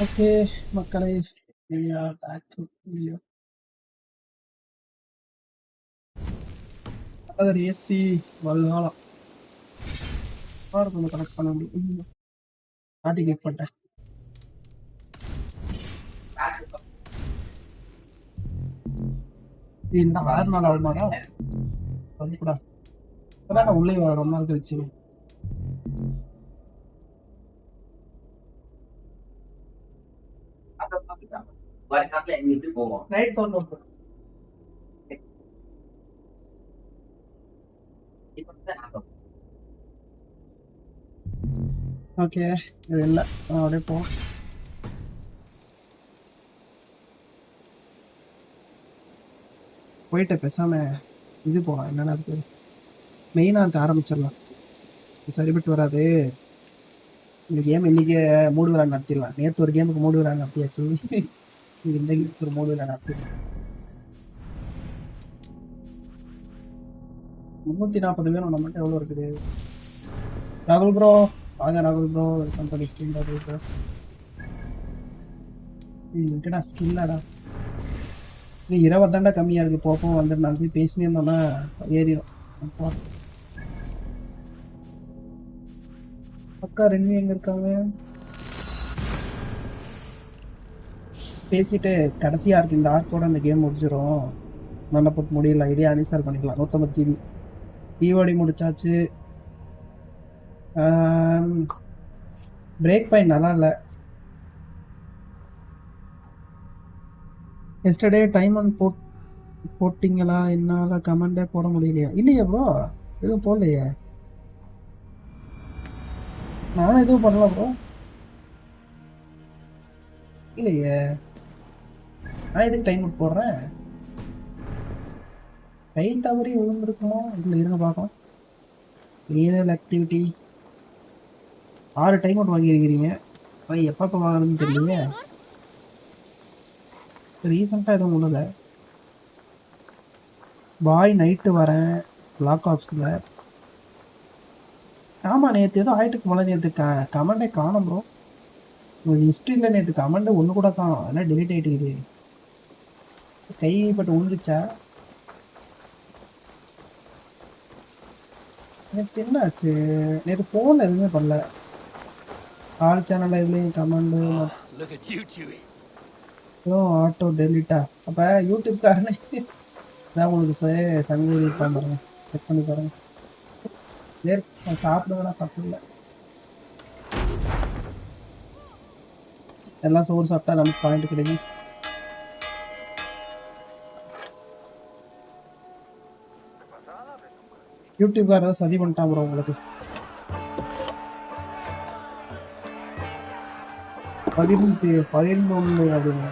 Okay மக்களே, we are back to video. another AC Valhalla கொஞ்சம் connect பண்ண முடியும். ஆதி கிளிக் பண்ணிட்டேன். இந்த 6 நாள் ஆகுமாடா? பண்ணிக்கூடா. இப்பதான் நான் உள்ளே ரொம்ப நாள் கழிச்சு. நைட் தோணும். ஓகே, இது இல்லை அப்படியே போ. போயிட்டு பேசாம இது போகலாம். என்னன்னா அதுக்கு மெயினாக இருக்க ஆரம்பிச்சிடலாம். சரிபட்டு வராது. இந்த கேம் இன்னைக்கு மூடு விழா நடத்திடலாம். நேற்று ஒரு கேமுக்கு மூடு விழா நடத்தியாச்சு. இது இந்த கேமுக்கு ஒரு மூடு விழா நடத்திடலாம். 340 வேணும். நம்மகிட்ட எவ்வளோ இருக்குது? ராகுல் ப்ரோ வாங்க. ராகுல் bro welcome to the stream. ராகுல் ப்ரோ எங்கடா ஸ்கில்லாடா? நீ 20 தாண்டா கம்மியாக இருக்குது. போப்போம் வந்துட்டு நான் போய் பேசினே இருந்தோன்னா ஏறிடும். அக்கா ரெண்டு எங்கே இருக்காங்க? பேசிட்டு கடைசியாக இருக்குது இந்த ஆர்க்கோட அந்த கேம் முடிச்சிடும். நல்லா போட்டு முடியல. இதே அன்இன்ஸ்டால் பண்ணிக்கலாம். 150 GB டிஓடி முடிச்சாச்சு. பிரேக் பாயிண்ட் நல்லா இல்லை. எஸ்டர்டே டைம் ஒன் போட்டிங்களா? என்னால் கமெண்டே போட முடியலையா? இல்லையா ப்ரோ, எதுவும் போடலையே. நானும் எதுவும் பண்ணல ப்ரோ. இல்லையே, நான் எதுக்கு டைம் அவுட் போடுறேன்? கை தவறி விழுந்துருக்குமோ? இல்லை, இருங்க பார்க்கலாம். ரியல் ஆக்டிவிட்டி 6 டைம் அவுட் வாங்கியிருக்கிறீங்க. எப்பப்போ வாங்கணும்னு தெரியலையே. ரீசெண்டாக எதுவும் உள்ளது. பாய் நைட்டு வரேன் பிளாக் ஆப்ஸில். ஆமாம், நேற்று ஏதோ ஆயிட்டுக்கு போல. நேற்று கமெண்டே காணும் ப்ரோ. ஹிஸ்ட்ரியில் நேற்று கமெண்ட் ஒன்று கூட காணும். அதெல்லாம் டெலிட் ஆகிட்டு. கைப்பட்டு உழுந்துச்சா? நேற்று என்ன ஆச்சு? நேற்று ஃபோனில் எதுவுமே பண்ணல. ஆல் சேனல் லைவ்லேயும் கமெண்டு ஆட்டோ டெலிட்டா? அப்போ யூடியூப்காரனே தான் உங்களுக்கு சங்கி பாருங்க. செக் பண்ணி பாருங்க. நான் சாப்பிடுவேனா? தப்பு இல்லை. எல்லாம் சோறு சாப்பிட்டா நமக்கு பாயிண்ட் கிடைக்கும். யூடியூப்கார தான் சதி பண்ணிட்டான் ப்ரோ உங்களுக்கு. 11 அப்படின்னு.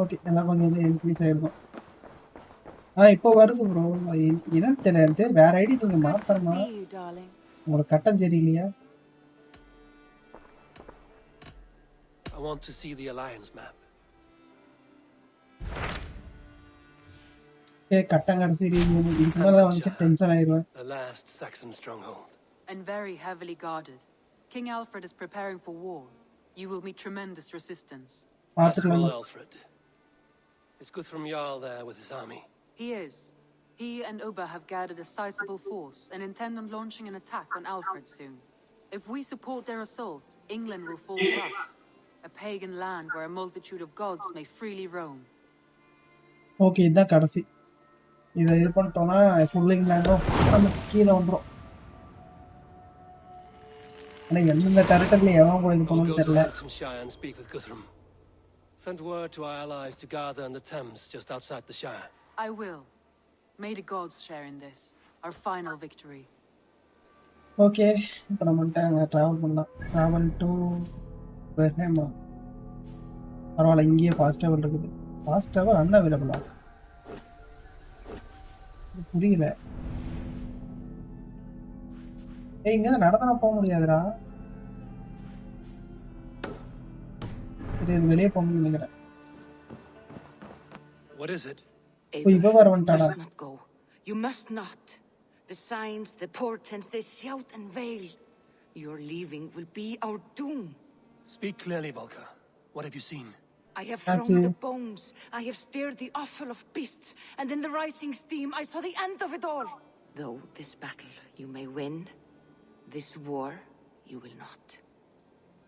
ஓகே, எல்லாம் கொஞ்சம் இன்க்ரீஸ் ஆயிருக்கும். இப்போ வருது ப்ரோ. என்னன்னு தெரியல. வேற ஐடி நீங்க மாத்தறமா? உங்களுக்கு கட்டம் சரியில்லையா? I want to see the alliance map. கட்டம் கடைசி இதுக்கு மேல வந்து tension ஆயிருவேன். The last Saxon stronghold. And very heavily guarded. King Alfred is preparing for war. You will meet tremendous resistance. As will Alfred. Is Guthrum Jarl there with his army? He is. He and Ubba have gathered a sizable force and intend on launching an attack on Alfred soon. If we support their assault, England will fall to us. A pagan land where a multitude of gods may freely roam. Okay, இதான் கடைசி. இதை இது பண்ணிட்டோம்னா full இங்கிலாண்டும் நமக்கு கீழே வந்துடும். ஆனால் எந்தெந்த டெரிட்டரியில் எவன் கூட இது பண்ணணும்னு தெரியல. Send word to our allies to gather in the Thames just outside the Shire. I will. May the gods share in this, our final victory. Okay, இப்போ நம்ம அங்கே ட்ராவல் பண்ணலாம். ட்ராவல் டு பெர்ஹேமா. பரவாயில்ல, இங்கேயே ஃபாஸ்ட் ட்ராவல் இருக்குது. Fast travel அன்அவைலபிளா? புரியல. இங்கே நடந்தாலும் போக முடியாதுடா. வெளியே போகணும்னு நினைக்கிறேன். What is it? இவ வர வந்துட்டாடா. You must not go. You must not. The signs, the portents, they shout and wail. Your leaving will be our doom. Speak clearly, Volker. What have you seen? I have thrown the bones. I have stirred the offal of beasts, and in the rising steam I saw the end of it all. Though this battle you may win, this war you will not.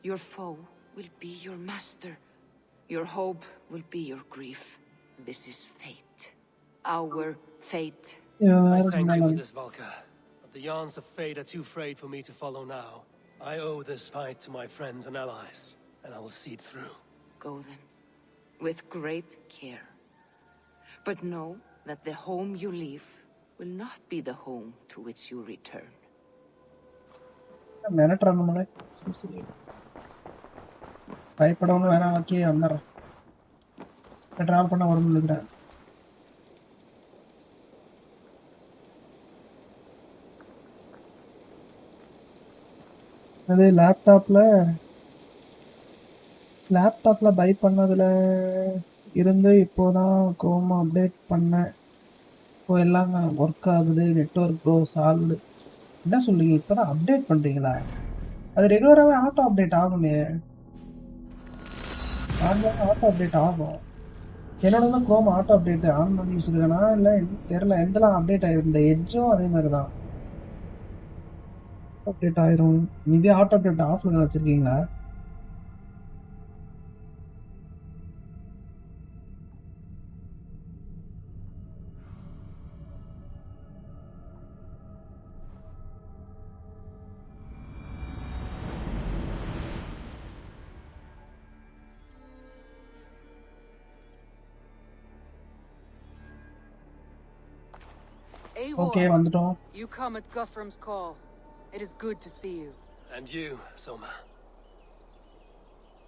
Your foe will be your master. Your hope will be your grief. This is fate. Our fate. I thank you for this, Volker. But the yarns of fate are too frayed for me to follow now. I owe this fight to my friends and allies, and I will see it through. Go then, with great care. But know that the home you leave will not be the home to which you return. பயப்படவும் வேணாம். Okay வந்துடுறேன். Travel பண்ண வரும்னு நினைக்கிறேன். அது லேப்டாப்பில் by பண்ணதில் இருந்து இப்போதான் குரோம் அப்டேட் பண்ணேன். இப்போ எல்லாம் ஒர்க் ஆகுது. Network bro solved. என்ன சொல்லுங்க, இப்போ தான் அப்டேட் பண்ணுறீங்களா? அது ரெகுலராகவே ஆட்டோ அப்டேட் ஆகுமே. ஆட்டோ அப்டேட் ஆகும். என்னோட குரோம் ஆட்டோ அப்டேட் ஆன் பண்ணி வச்சுருக்கேனா இல்லை தெரில. எந்தெல்லாம் அப்டேட் ஆகிருக்கு. இந்த எட்ஜும் அதே மாதிரி தான் அப்டேட் ஆயிரும். நீங்க ஆட்டோ அப்டேட் ஆஃப்ல வச்சிருக்கீங்களா? Okay, வந்துட்டோம். You come at Guthrum's call. It is good to see you. And you, Soma.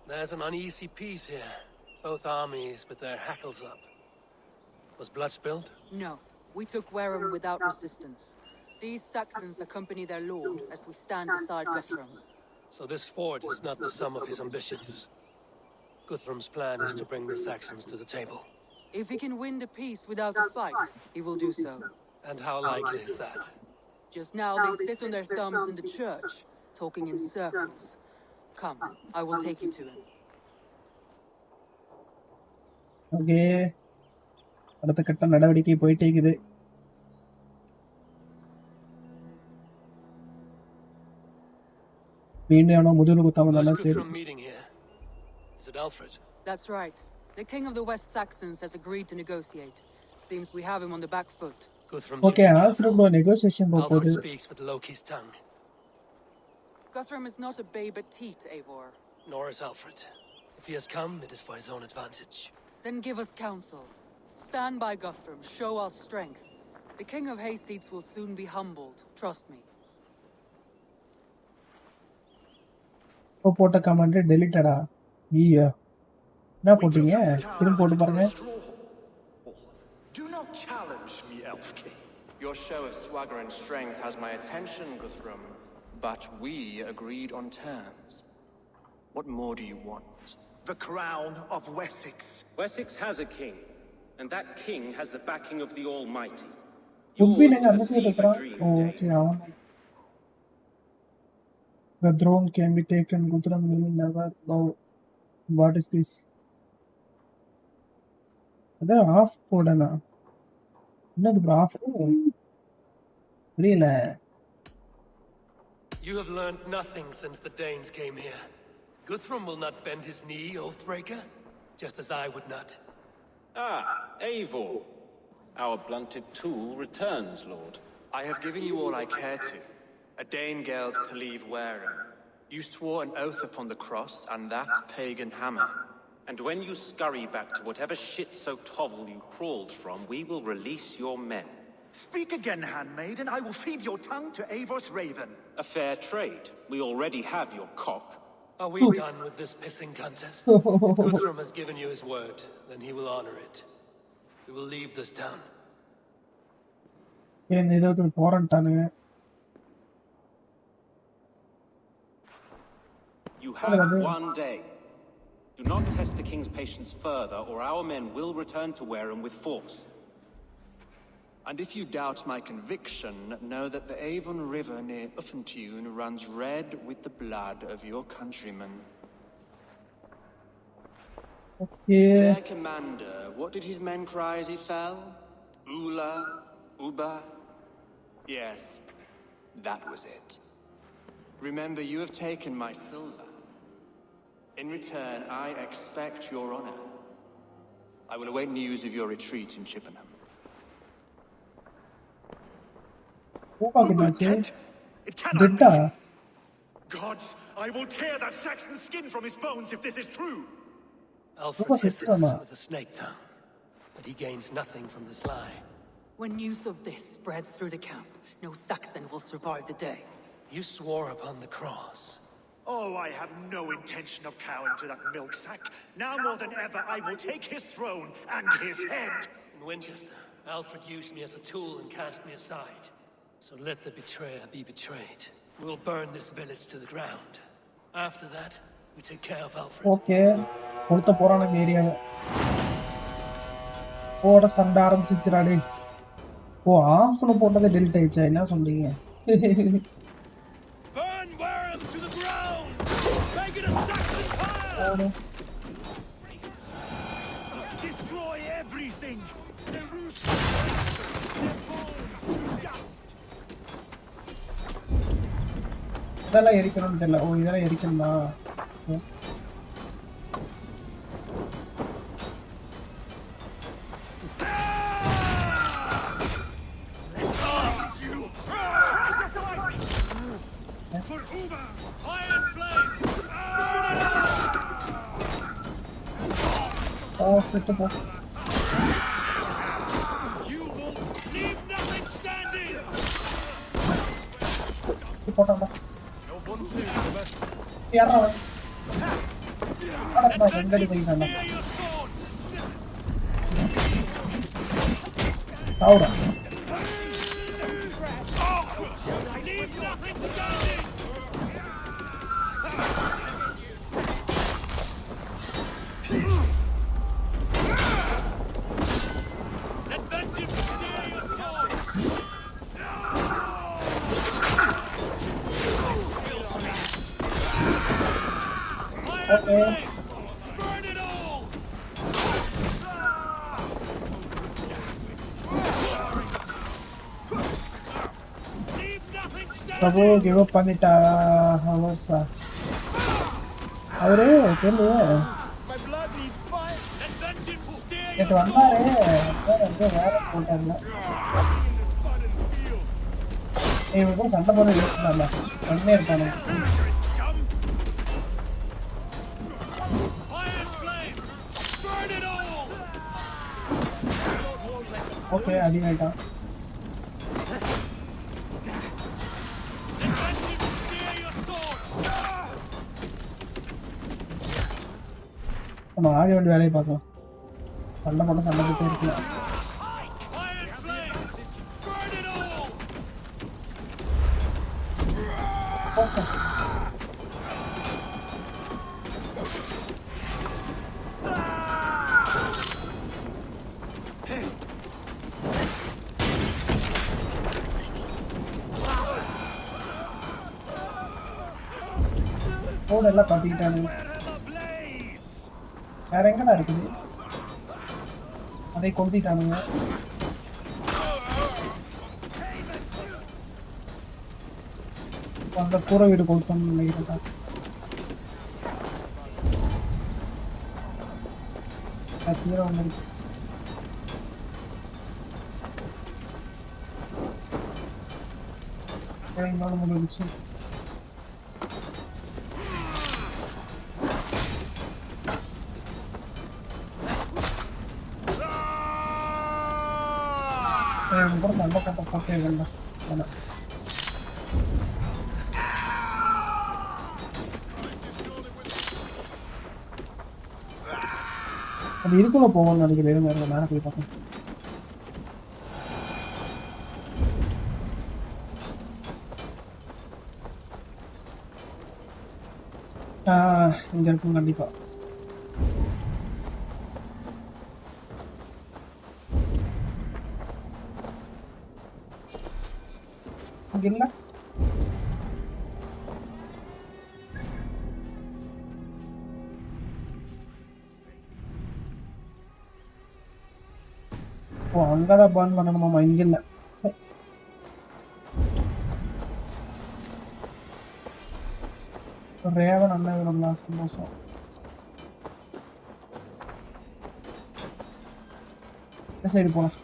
There's an uneasy peace here. Both armies with their hackles up. Was blood spilled? No. We took Wareham without resistance. These Saxons accompany their lord as we stand beside Guthrum. So this fort is not the sum of his ambitions. Guthrum's plan is to bring the Saxons to the table. If he can win the peace without a fight, he will do so. And how likely is that? Just now they sit on their thumbs in the church, talking in circles. Come, I will take you to him. Okay. அடுத்த கட்ட நடவடிக்கை போயிட்டே இருக்குது. மீண்டும் எவனோ முதுகுல குத்தாம தான சரி. Is it Alfred? That's right. The king of the West Saxons has agreed to negotiate. Seems we have him on the back foot. Okay, Alfred bro negotiation Alfred speaks with Loki's tongue. Guthrum is not a babe at teat, Eivor. Nor is Alfred. If he has come, it is for his own advantage. Then give us counsel. Stand by Guthrum, show our strength. The king of Hayseeds will soon be humbled, trust me. போட்ட command டெலீட்டடா. ஐயோ. என்ன போட்டீங்க? திரும்ப போட்டு பாருங்க. Do not challenge me, Elf King. Your show of swagger and strength has my attention, Guthrum. But we agreed on terms. What more do you want? The crown of Wessex. Wessex has a king, and that king has the backing of the Almighty. Yours is a fever dream, Dane. The throne can be taken. Guthrum will never know. What is this? அதான் of போடனா. என்னது bro of? புரியல. You have learned nothing since the Danes came here. Guthrum will not bend his knee, Oathbreaker, just as I would not. Ah, Eivor. Our blunted tool returns, Lord. I have given you all I care to. A Danegeld to leave Wareham. You swore an oath upon the cross and that pagan hammer. And when you scurry back to whatever shit-soaked hovel you crawled from, we will release your men. Speak again, handmaid, and I will feed your tongue to Eivor's raven. A fair trade. We already have your cock. Are we done with this pissing contest? If Guthrum has given you his word, then he will honor it. We will leave this town. ஏன் ஏதோ போறேன்ட்டானுங்க. You have one day. Do not test the king's patience further, or our men will return to Wareham with force. And if you doubt my conviction, know that the Avon River near Uffentune runs red with the blood of your countrymen. Okay. Their commander, what did his men cry as he fell? Ula, Uba? Yes, that was it. Remember, you have taken my silver. In return, I expect your honor. I will await news of your retreat in Chippenham. It cannot be. Detta. Gods, I will tear that Saxon's skin from his bones if this is true. Alfred was hisses it, with a snake tongue, but he gains nothing from this lie. When news of this spreads through the camp, no Saxon will survive the day. You swore upon the cross. Oh, I have no intention of cowing to that milk sack. Now more than ever, I will take his throne and his head. In Winchester, Alfred used me as a tool and cast me aside. So let the betrayer be betrayed. We'll burn this village to the ground. After that, we take care of Alfred. Okay. கொடுத்த போறான ஏரியாவை போட சண்டை ஆரம்பிச்சிச்சுடாடி. ஓ ஆஃப்னு போட்டதை delete ஆயிடுச்சா? என்ன சொல்றீங்க? Burn Wareham to the ground! Make it a Saxon pile! Destroy everything. The roots, their bones to dust. இதெல்லாம் எரிக்கணும்னு தெரியல. ஓ இதெல்லாம் எரிக்கணுமா? For Uber! Iron flame! ஓ செத்து போ. You will leave nothing standing! போட்டாடா. யாரா அவன்? அடடா ரெண்டடி போயிட்டான்டா. Near your swords! ஆவுடா. Leave nothing standing! Let vengeance steer your swords! Okay. Burn it all! Leave nothing Prabhu standing! Give up பண்ணிட்டாரா? அவர்ஸா அவரு தெரியல. My blood needs fire! Let vengeance steer நேற்று your வந்தாரு swords! வேற போட்டாருல. இவனுக்கும் சண்டை போட வேஸ்ட் பண்ணல. ஒன்னே இருப்பானு. Iron flame! Burn it all! Okay அடி வேண்டாம். Let vengeance steer your swords! நம்ம ஆக வேண்டிய வேலையை பார்க்கலாம். சண்டை போட சண்டை போட்டே இருக்கலாம். Iron flame! Burn it all! போச்சா. ரோடு எல்லாம் பார்த்துக்கிட்டானுங்க. வேற எங்கடா இருக்குது? அதை கொளுத்திட்டானுங்க. அந்த கூரை வீடு கொளுத்தோம்னு நினைக்கிறேன். கீரை ஒன்று இருக்கு. இன்னொன்று முடிச்சு. கூட சண்டை போட்டே வேண்டாம். அது இருக்குள்ள போகணும்னு நினைக்கிறேன். மேலே போய் பார்க்கணும். இங்க இருக்கும் கண்டிப்பா. இல்ல ஓ அங்கதான் பர்ன் பண்ணணுமாமா இங்க இல்ல சரி. ரேவன் அண்ணன் விரும்பலாம் சந்தோஷம் இந்த சைடு போலாம்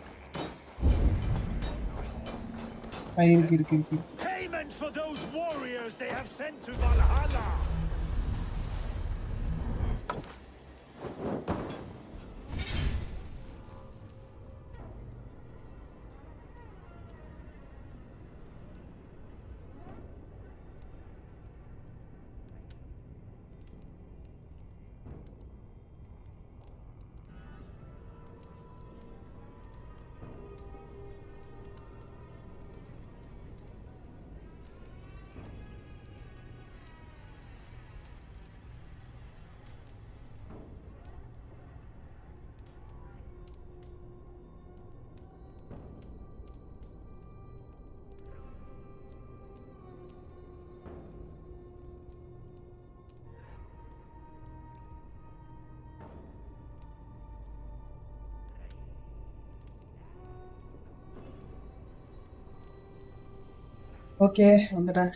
இருக்கு Payment for those warriors they have sent to Valhalla. Okay வந்துட்டேன்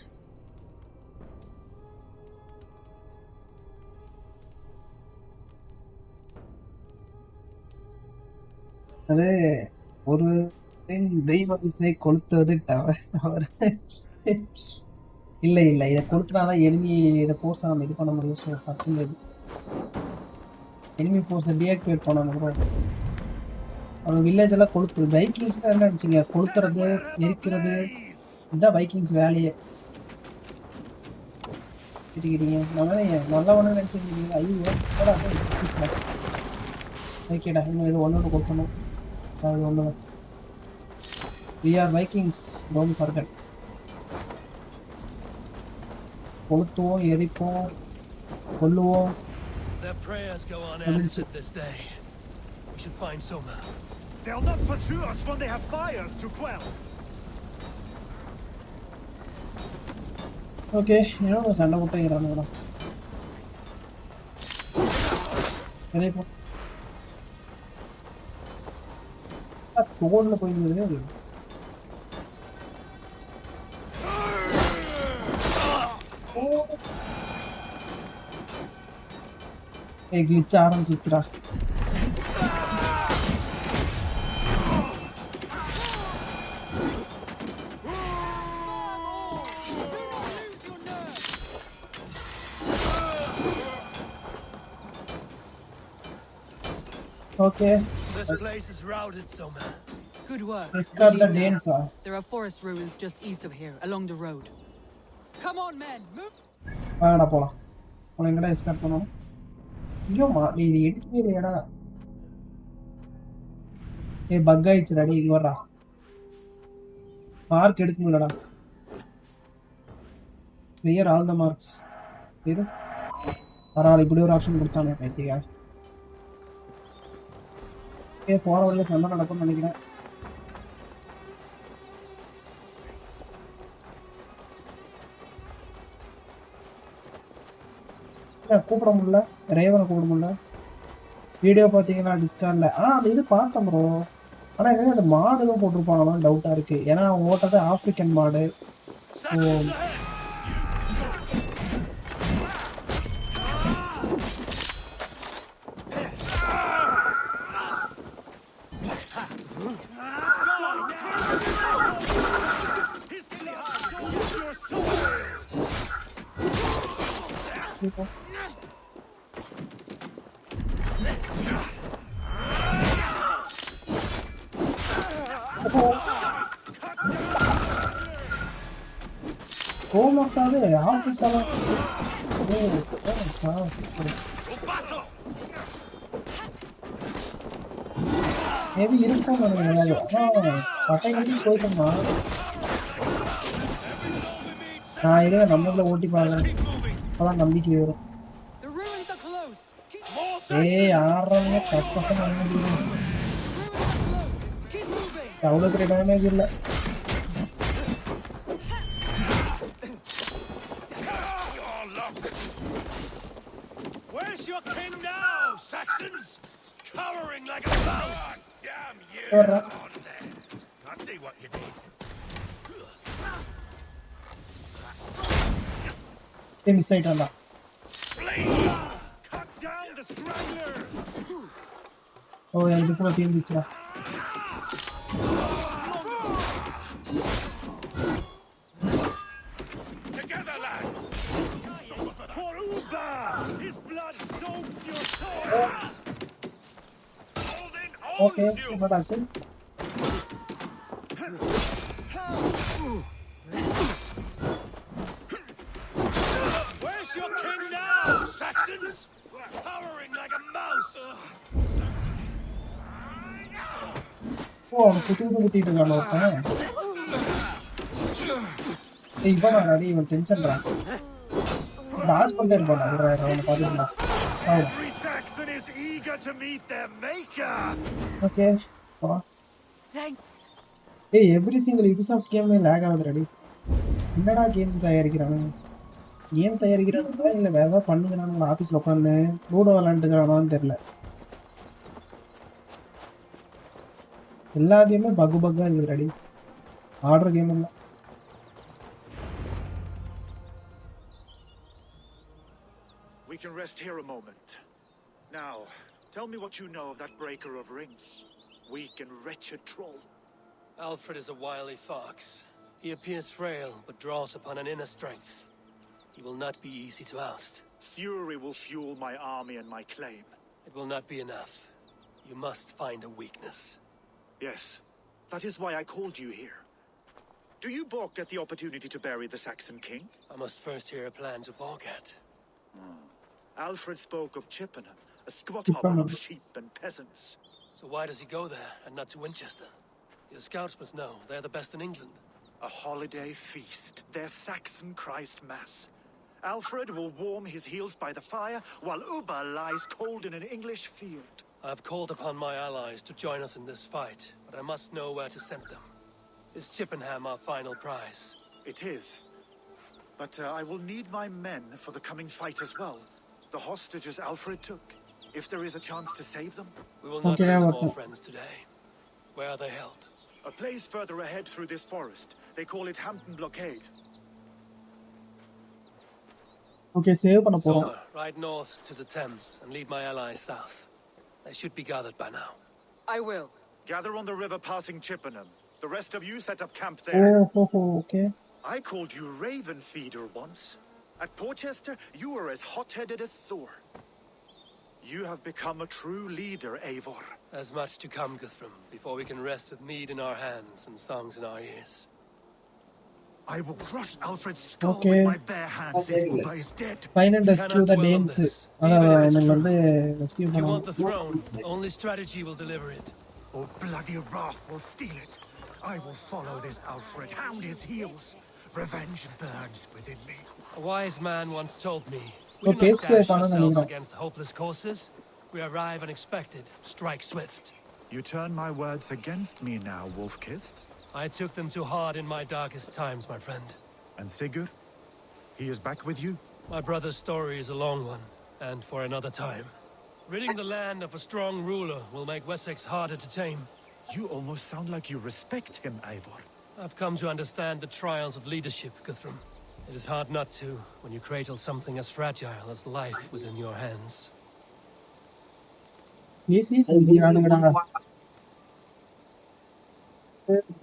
அது ஒரு தெய்வத்தை கொளுத்துவது தவறு இல்லை இல்லை இதை கொளுத்துனாதான் எனிமி இதை ஃபோர்ஸ் நம்ம இது பண்ண முடியும் ஸோ தப்புங்க இது எனிமி ஃபோர்ஸை டீஆக்டிவேட் பண்ணணும் கூட அவங்க வில்லேஜ் எல்லாம் கொளுத்து பைக்கிங்ஸ் தான் என்ன நினச்சிங்க கொளுத்துறது எரிக்கிறது இதுதான் பைக்கிங்ஸ் வேலையே இருக்கிறீங்க நல்லா ஒன்று நினச்சிருக்கீங்க ஐயோ ஓகேடா இன்னும் இது ஒன்று கொடுக்கணும் அது ஒன்று தான் we are vikings don't forget கொளுத்துவோம் எரிப்போம் கொல்லுவோம் They'll not pursue us when they have fires to quell. Okay என்னோட சண்டை போட்டுக்கிறானுங்களா சரி போ தோல்ல போயிருந்தது கிளிச்ச ஆரம்பிச்சிச்சுரா Okay. This place is routed, Soma. Good work. Discard the dance. There are forest ruins just east of here, along the road. Come on, men, move. வாங்கடா போலாம். உன எங்கடா எஸ்கார்ட் பண்ணனும்? ஐயோ இது எடுக்கவே இல்லையடா. பக் ஆயிடுச்சுடா டேய் இங்க வரடா. மார்க் எடுக்க முடியலடா. Clear all the marks. இது பரவாயில்ல இப்படி ஒரு ஆப்ஷன் கொடுத்தானே பைத்தியா. போற வழியில சண்டை நடக்கும்னு நினைக்கிறேன் கூப்பிட முடியல ரேவனை கூப்பிட முடியல வீடியோ பார்த்தீங்கன்னா டிஸ்கார்ட்ல அந்த இது பார்த்தேன் ப்ரோ ஆனால் இது அந்த மாடு எதுவும் போட்டிருப்பாங்களான்னு டவுட்டாக இருக்கு ஏன்னா அவங்க ஓட்டது ஆப்பிரிக்கன் மாடு கோமாசாவே ஆப்பிரிக்கால மேபி இருக்கும் நினைக்கிறேன் பட்டைக்கு போயிட்டோம்னா நான் இதை நம்மள ஓட்டி பாருங்க அப்பதான் நம்பிக்கை வரும் யாருமே கஷ்டம் அவ்வளோ பெரிய டேமேஜ் இல்லை Cowering like a mouse! Damn you! Corra. On there. I see what you did. Miss ஆயிட்டான்டா. Cut down the stragglers! ஓ இது ஃபுல்லா தீர்ந்துச்சுடா. Together, lads! For Uba! His blood soaks your soul! Holding okay என்னடாச்சு? Where's your king now, Saxons? Cowering like a mouse! ஓ அவன் குத்திட்டு இருக்கான் ஒருத்தன். ஏய் இவனா அடி இவன் டென்ஷன்டா. பாஸ் பண்ணிட்டே இருப்பான் அவனை பாத்துடா. Every Saxon is eager to meet their maker! Okay வா. Thanks. ஏய் every single Ubisoft game lock ஆகுதுடா. என்னடா கேம் தயாரிக்கிறானு? கேம் தயாரிக்கிறானு இல்ல வேற ஏதாவது பண்ணுகிறானு ஆபீஸ்ல உட்கார்ந்து லூடோ விளையாண்டுக்கிறானான்னு தெரியல. எல்லா கேமும் பக்கா இருக்குது ரெடி. ஆர்டர் கேம் இல்ல. We can rest here a moment. Now, tell me what you know of that breaker of rings. Weak and wretched troll. Alfred is a wily fox. He appears frail, but draws upon an inner strength. He will not be easy to oust. Fury will fuel my army and my claim. It will not be enough. You must find a weakness. Yes, that is why I called you here. Do you balk at the opportunity to bury the Saxon king? I must first hear a plan to balk at. Alfred spoke of Chippenham, a squat hovel of sheep and peasants. So why does he go there and not to Winchester? Your scouts must know. They're the best in England. A holiday feast, their Saxon Christ Mass. Alfred will warm his heels by the fire, while Uba lies cold in an English field. I've called upon my allies to join us in this fight, but I must know where to send them. Is Chippenham our final prize? It is. But I will need my men for the coming fight as well. The hostages Alfred took. If there is a chance to save them. We will not lose more friends today. Where are they held? A place further ahead through this forest. They call it Hampton Blockade. Okay, save பண்ண போறோம். Ride north to the Thames and lead my allies south. They should be gathered by now. I will. Gather on the river passing Chippenham. The rest of you set up camp there. Oh, okay. I called you Raven Feeder once. At Porchester, you were as hot-headed as Thor. You have become a true leader, Eivor. There's much to come, Guthrum, before we can rest with mead in our hands and songs in our ears. I will crush Alfred's skull with my bare hands if Uba is dead. Find and rescue the names. If you want the throne, only strategy will deliver it. Or bloody wrath will steal it. I will follow this Alfred, hound his heels. Revenge burns within me. A wise man once told me, we do not dash ourselves against hopeless courses. We arrive unexpected, strike swift. You turn my words against me now, Wolf-Kissed? I took them too hard in my darkest times, my friend. And Sigurd? He is back with you? My brother's story is a long one, and for another time. Ridding the land of a strong ruler will make Wessex harder to tame. You almost sound like you respect him, Eivor. I've come to understand the trials of leadership, Guthrum. It is hard not to, when you cradle something as fragile as life within your hands.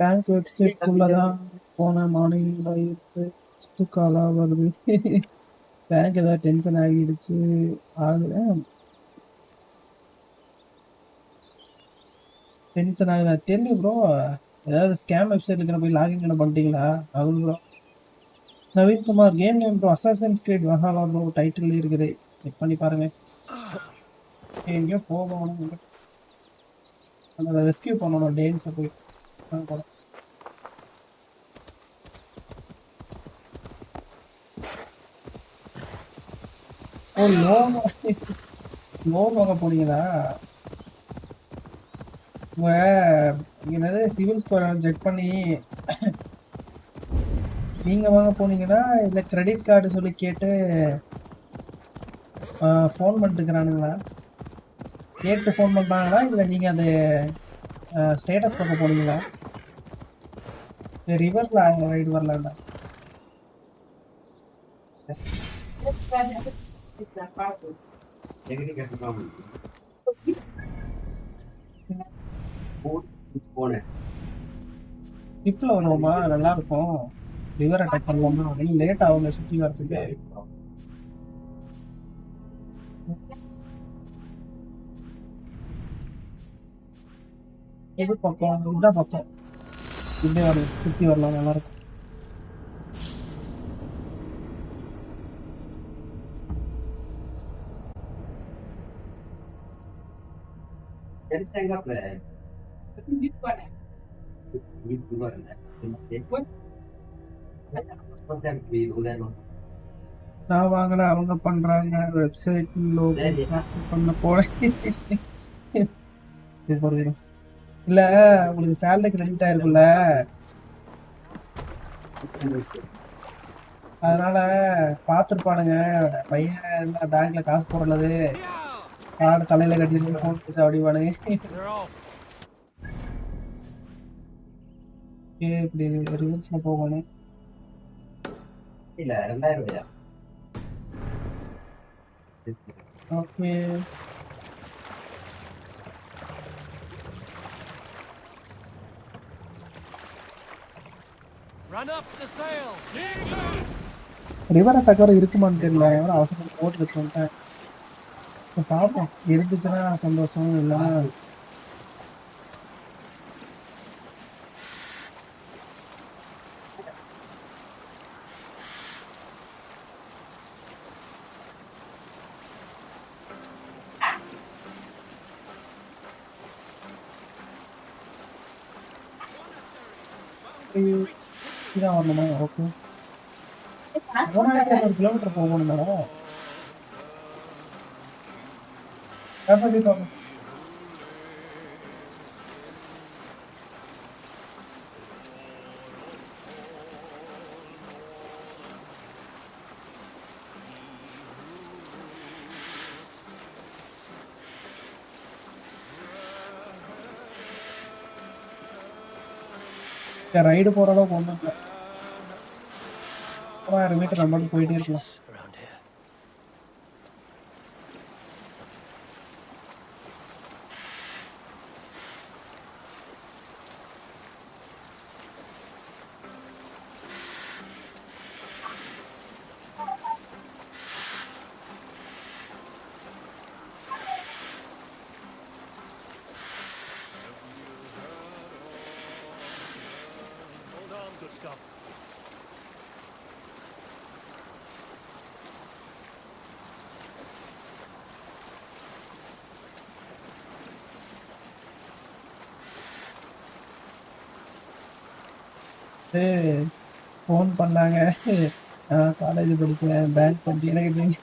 Bank website குள்ளதான் போன மார்னிங்ல காலா வருது. Bank ஏதாவது tension ஆகிடுச்சு ஆகுது. Tension ஆகுதா தெரியல bro. ஏதாவது ஸ்கேம் வெப்சைட்ல போய் லாகின் பண்ணிட்டீங்களா? ஆகுது bro. Naveenkumar game name bro Assassin's Creed Valhalla bro title இருக்குது, செக் பண்ணி பாருங்க. எங்கேயோ போகணும், அந்த ரெஸ்கியூ பண்ணணும் டேன்ஸை போய். ஓ லோன் வாங்க போனீங்களா? என்னது சிவில் ஸ்கோர் செக் பண்ணி நீங்கள் வாங்க போனீங்கன்னா இல்லை கிரெடிட் கார்டு சொல்லி கேட்டு ஃபோன் பண்ணிட்டுக்கிறானுங்களா? கேட்டு ஃபோன் பண்ணுறாங்களா இல்லை நீங்கள் அது ஸ்டேட்டஸ் பார்க்க போனீங்களா? ரிவரில் ரைடு வரலாம்டா. ஷிப்பில் வருவோமா, நல்லா இருக்கும். ரிவர் அட்டாக் பண்ணலாமா, வெளியே லேட் ஆகுங்க சுற்றி வரத்துக்கு. எது பக்கம்? இதுதான் பக்கம். இப்படியே வரலாம், சுற்றி வரலாம், நல்லா இருக்கும். நான் வாங்கல, அவங்க பண்றாங்க. வெப்சைட் பண்ண போல. இல்ல உங்களுக்கு சேலரி கிரெடிட் ஆயிருக்குல்ல, அதனால பாத்துருப்பானுங்க பையன் பேங்க்ல காசு போடுறது, கார்டு தலையில கட்டிட்டு போன் பேச அப்படிவானுங்க. இப்படி ரிவர்ஸ்ல போகணும். இல்ல 2000 ரூபாயா? ஓகே. ரிவர் அட்டாக் வர இருக்குமான்னு தெரியல, யாரும் அவசரம் போட்டு எடுத்துட்டேன். பார்ப்போம், இருந்துச்சுன்னா சந்தோஷம், இல்லைன்னா இதான் வரணுமா? ஓகே. 3200 கிலோமீட்டர் போகணும் மேடம். ரைடு போற அளவுக்கு ஒன்றும் இல்லை. 3000 மீட்டர் நம்ம போயிட்டே இருக்கலாம். ஃபோன் பண்ணாங்க, நான் காலேஜ் படிக்கிறேன், பேங்க் பற்றி எனக்கு தெரிஞ்ச.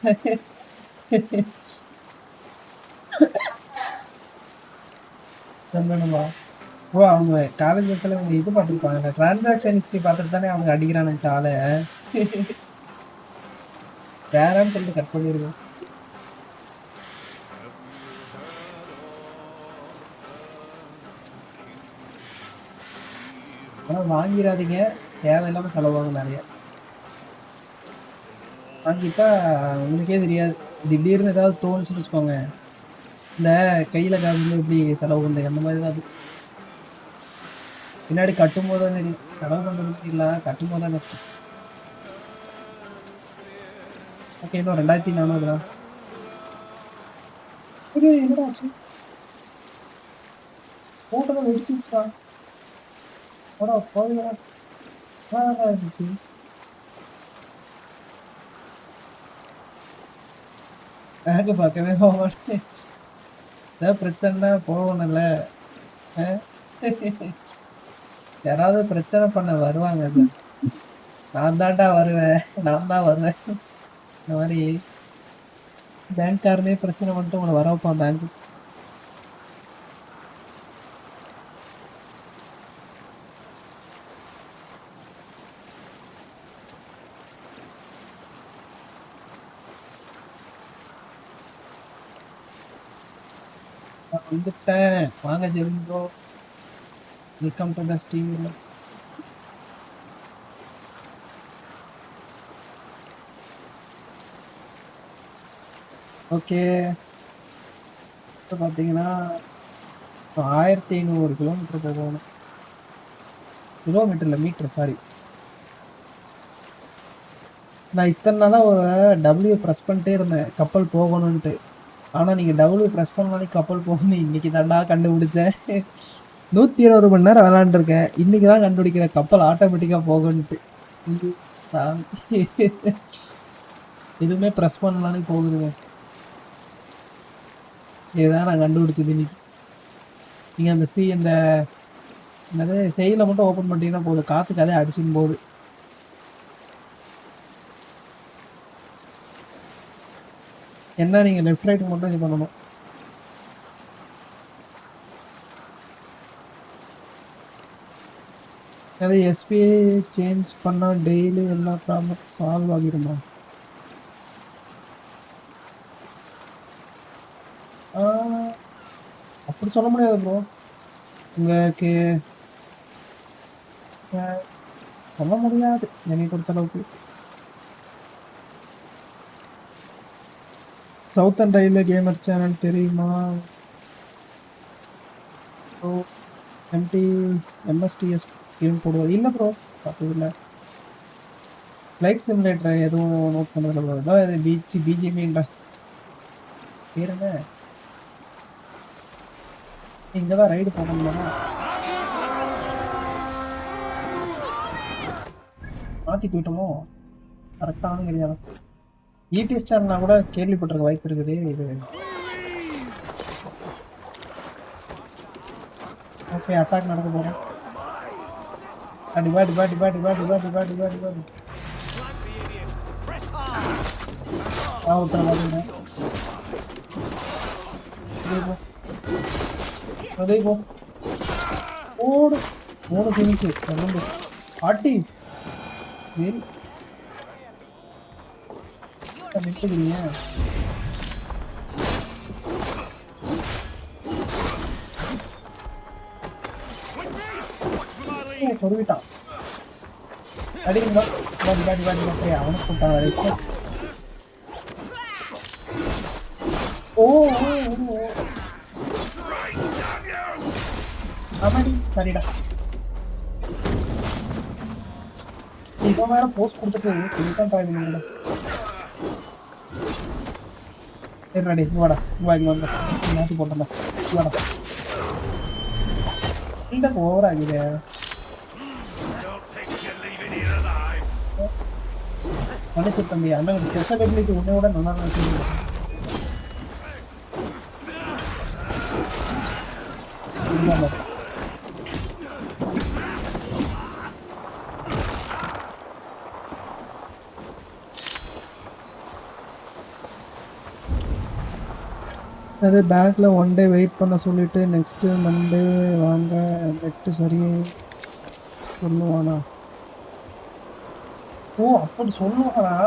சொல்லணுமா? ஓ, அவங்க காலேஜ் பஸ்ஸில் அவங்க இது பார்த்துருப்பாங்க, டிரான்சாக்ஷன் ஹிஸ்ட்ரி பார்த்துட்டு தானே அவங்க அடிக்கிறானுங்க காலை. வேறான்னு சொல்லிட்டு கட் பண்ணியிருக்கோம். ஆனால் வாங்கிடாதீங்க, தேவையில்லாமல் செலவாகும் நிறைய. வாங்கிட்டா உங்களுக்கே தெரியாது, திடீர்னு ஏதாவது தோணுச்சுன்னு வச்சுக்கோங்க, இந்த கையில் காமிச்சு எப்படி செலவு பண்ணுங்க அந்த மாதிரி தான். அது பின்னாடி கட்டும் போது தான் தெரியும், செலவு பண்ணுறதுக்கு இல்லை, கட்டும் போது தான் கஷ்டம். ஓகே, இன்னும் 2400 தான். என்னடா ஆச்சு? போட்டோதான் வெடிச்சிச்சா? போடா போவீங்களா? நல்லா இருந்துச்சு. பேங்க பார்க்கவே போக மாட்டேன். ஏதாவது பிரச்சனைனா போகணும்ல. யாராவது பிரச்சனை பண்ண வருவாங்க, அது நான் தான்டா வருவேன், நான் தான் வருவேன். இந்த மாதிரி பேங்க்காரனே பிரச்சனை பண்ணிட்டு உங்களை வர வைப்பான் பேங்க்கு. வந்துட்டேன். வாங்க Gemini bro, welcome to the stream. Okay, இப்போ பார்த்தீங்கன்னா 1500 கிலோமீட்டர் போகணும். கிலோமீட்டர் இல்லை, மீட்டர், சாரி. நான் இத்தனை நாளாக டபிள்யூ ப்ரெஸ் பண்ணிட்டே இருந்தேன் கப்பல் போகணுன்ட்டு. ஆனால் நீங்கள் டபிள்யூ ப்ரெஸ் பண்ணாலே கப்பல் போகணும் இன்றைக்கி தாண்டா கண்டுபிடிச்சேன். 120 மணி நேரம் விளாண்டுருக்கேன், இன்றைக்கி தான் கண்டுபிடிக்கிறேன் கப்பல் ஆட்டோமேட்டிக்காக போகணுன்ட்டு. சாமி, எதுவுமே ப்ரெஸ் பண்ணலானே போகுதுங்க. இதுதான் நான் கண்டுபிடிச்சது இன்னைக்கு. நீங்கள் அந்த இந்த என்னது செயலை மட்டும் ஓப்பன் பண்ணிட்டீங்கன்னா போதும், காற்றுக்கு அதே அடிச்சுன்னு போகுது. என்ன நீங்கள் லெஃப்ட் ரைட்டு மட்டும் இது பண்ணணும். அது எஸ்பிஐ சேஞ்ச் பண்ணால் டெய்லி எல்லா ப்ராப்ளம் சால்வ் ஆகிருமா? அப்படி சொல்ல முடியாது ப்ரோ. உங்களுக்கு சொல்ல முடியாது என்னை பொறுத்தளவுக்கு. சவுத்தன் ரயில்வே கேமர் சேனல் தெரியுமா? ப்ரோ எம்எஸ்டிஎஸ் கேம் போடுவது இல்லை ப்ரோ, பார்த்ததில்ல. ஃப்ளைட் சிமுலேட்டர் எதுவும் நோட் பண்ணதில்லை ப்ரோ. ஏதோ இது பிஜிஎம்ன்ற பேர் என்ன, இங்கே தான் ரைடு போகணும்னா மாற்றி போயிட்டோமோ. கரெக்டானு கிடையாது. இடிஎஸ் சேனல்னா கூட கேள்விப்பட்டிருக்க வாய்ப்பு இருக்குது. இது ஓகே, அட்டாக் நடக்க போகிறோம். டிபா டிபா டிபா டிபா டிபா டிபா டிபா டிபா விட்டுற பார்த்துங்க. அதே போ ஓடு ஓடு ஃபினிஷு ஆட்டி சரி நிற்கிறீங்க. சொல்லிட்டான் அடிங்களா பாடி பாடி பாடி பாடி அவனுக்கு கூட்டான் வரைச்சு. ஓ ஆமாடி சரிடா. இப்போ வேற போஸ்ட் கொடுத்துட்டு டென்ஷன் ஆகிடுங்க. சரிடாடி வாடா, வா இங்கே வாங்க, மாற்றி போட்டேன்டா, வாடா. இல்லை ஓவர் ஆகுது. மன்னிச்சு தம்பி, ஆனால் ஒரு ஸ்பெஷல் எபிலிட்டி உன்னையோட நல்லா தான் செய்யுது. அது பேக்கில் ஒன் டே வெயிட் பண்ண சொல்லிவிட்டு நெக்ஸ்ட்டு மண்டே வாங்க நெட்டு சரி சொல்லுவானா? ஓ அப்படி சொல்லுவானா?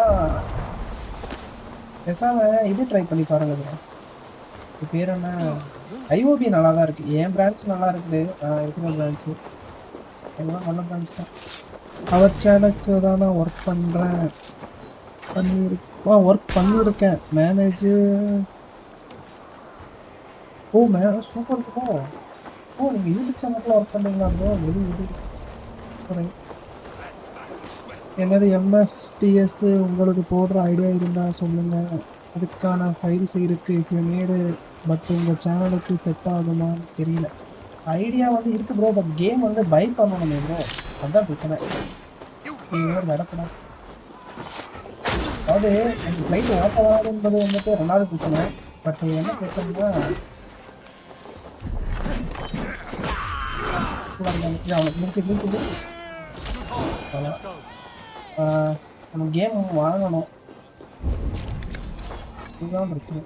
பேசாம இது ட்ரை பண்ணி பாருங்க. இது பேர் என்ன, ஐஓபி நல்லா தான் இருக்குது. என் பிரான்ச் நல்லா இருக்குது, நான் இருக்கிற பிரான்ச்சு எல்லாம் நல்ல பிரான்ச் தான். அவர் சேனலுக்கு தான் நான் ஒர்க் பண்ணுறேன், ஒர்க் பண்ணியிருக்கேன் மேனேஜு. ஓ சூப்பர் ப்ரோ. ஓ நீங்கள் யூடியூப் சேனலில் ஒர்க் பண்ணுறீங்களா ப்ரோ? Very very. என்னது எம்எஸ்டிஎஸ் உங்களுக்கு போடுற ஐடியா இருந்தால் சொல்லுங்கள், அதுக்கான ஃபைல்ஸ் இருக்குது இஃப் யூ நீடு. பட் உங்கள் சேனலுக்கு செட் ஆகுமான்னு தெரியல. ஐடியா வந்து இருக்குது ப்ரோ, பட் கேம் வந்து பை பண்ணணுமே ப்ரோ, அதுதான் பிரச்சனை. நீங்கள் நடக்கணும். அதாவது எனக்கு ஃப்ளைட் ஓட்டவாது என்பது வந்துட்டு ரெண்டாவது பிரச்சனை. பட் என்ன பிரச்சனைனா அவனுக்கு முடிச்சு நம்ம கேம் வாங்கணும், இதுதான் பிரச்சனை.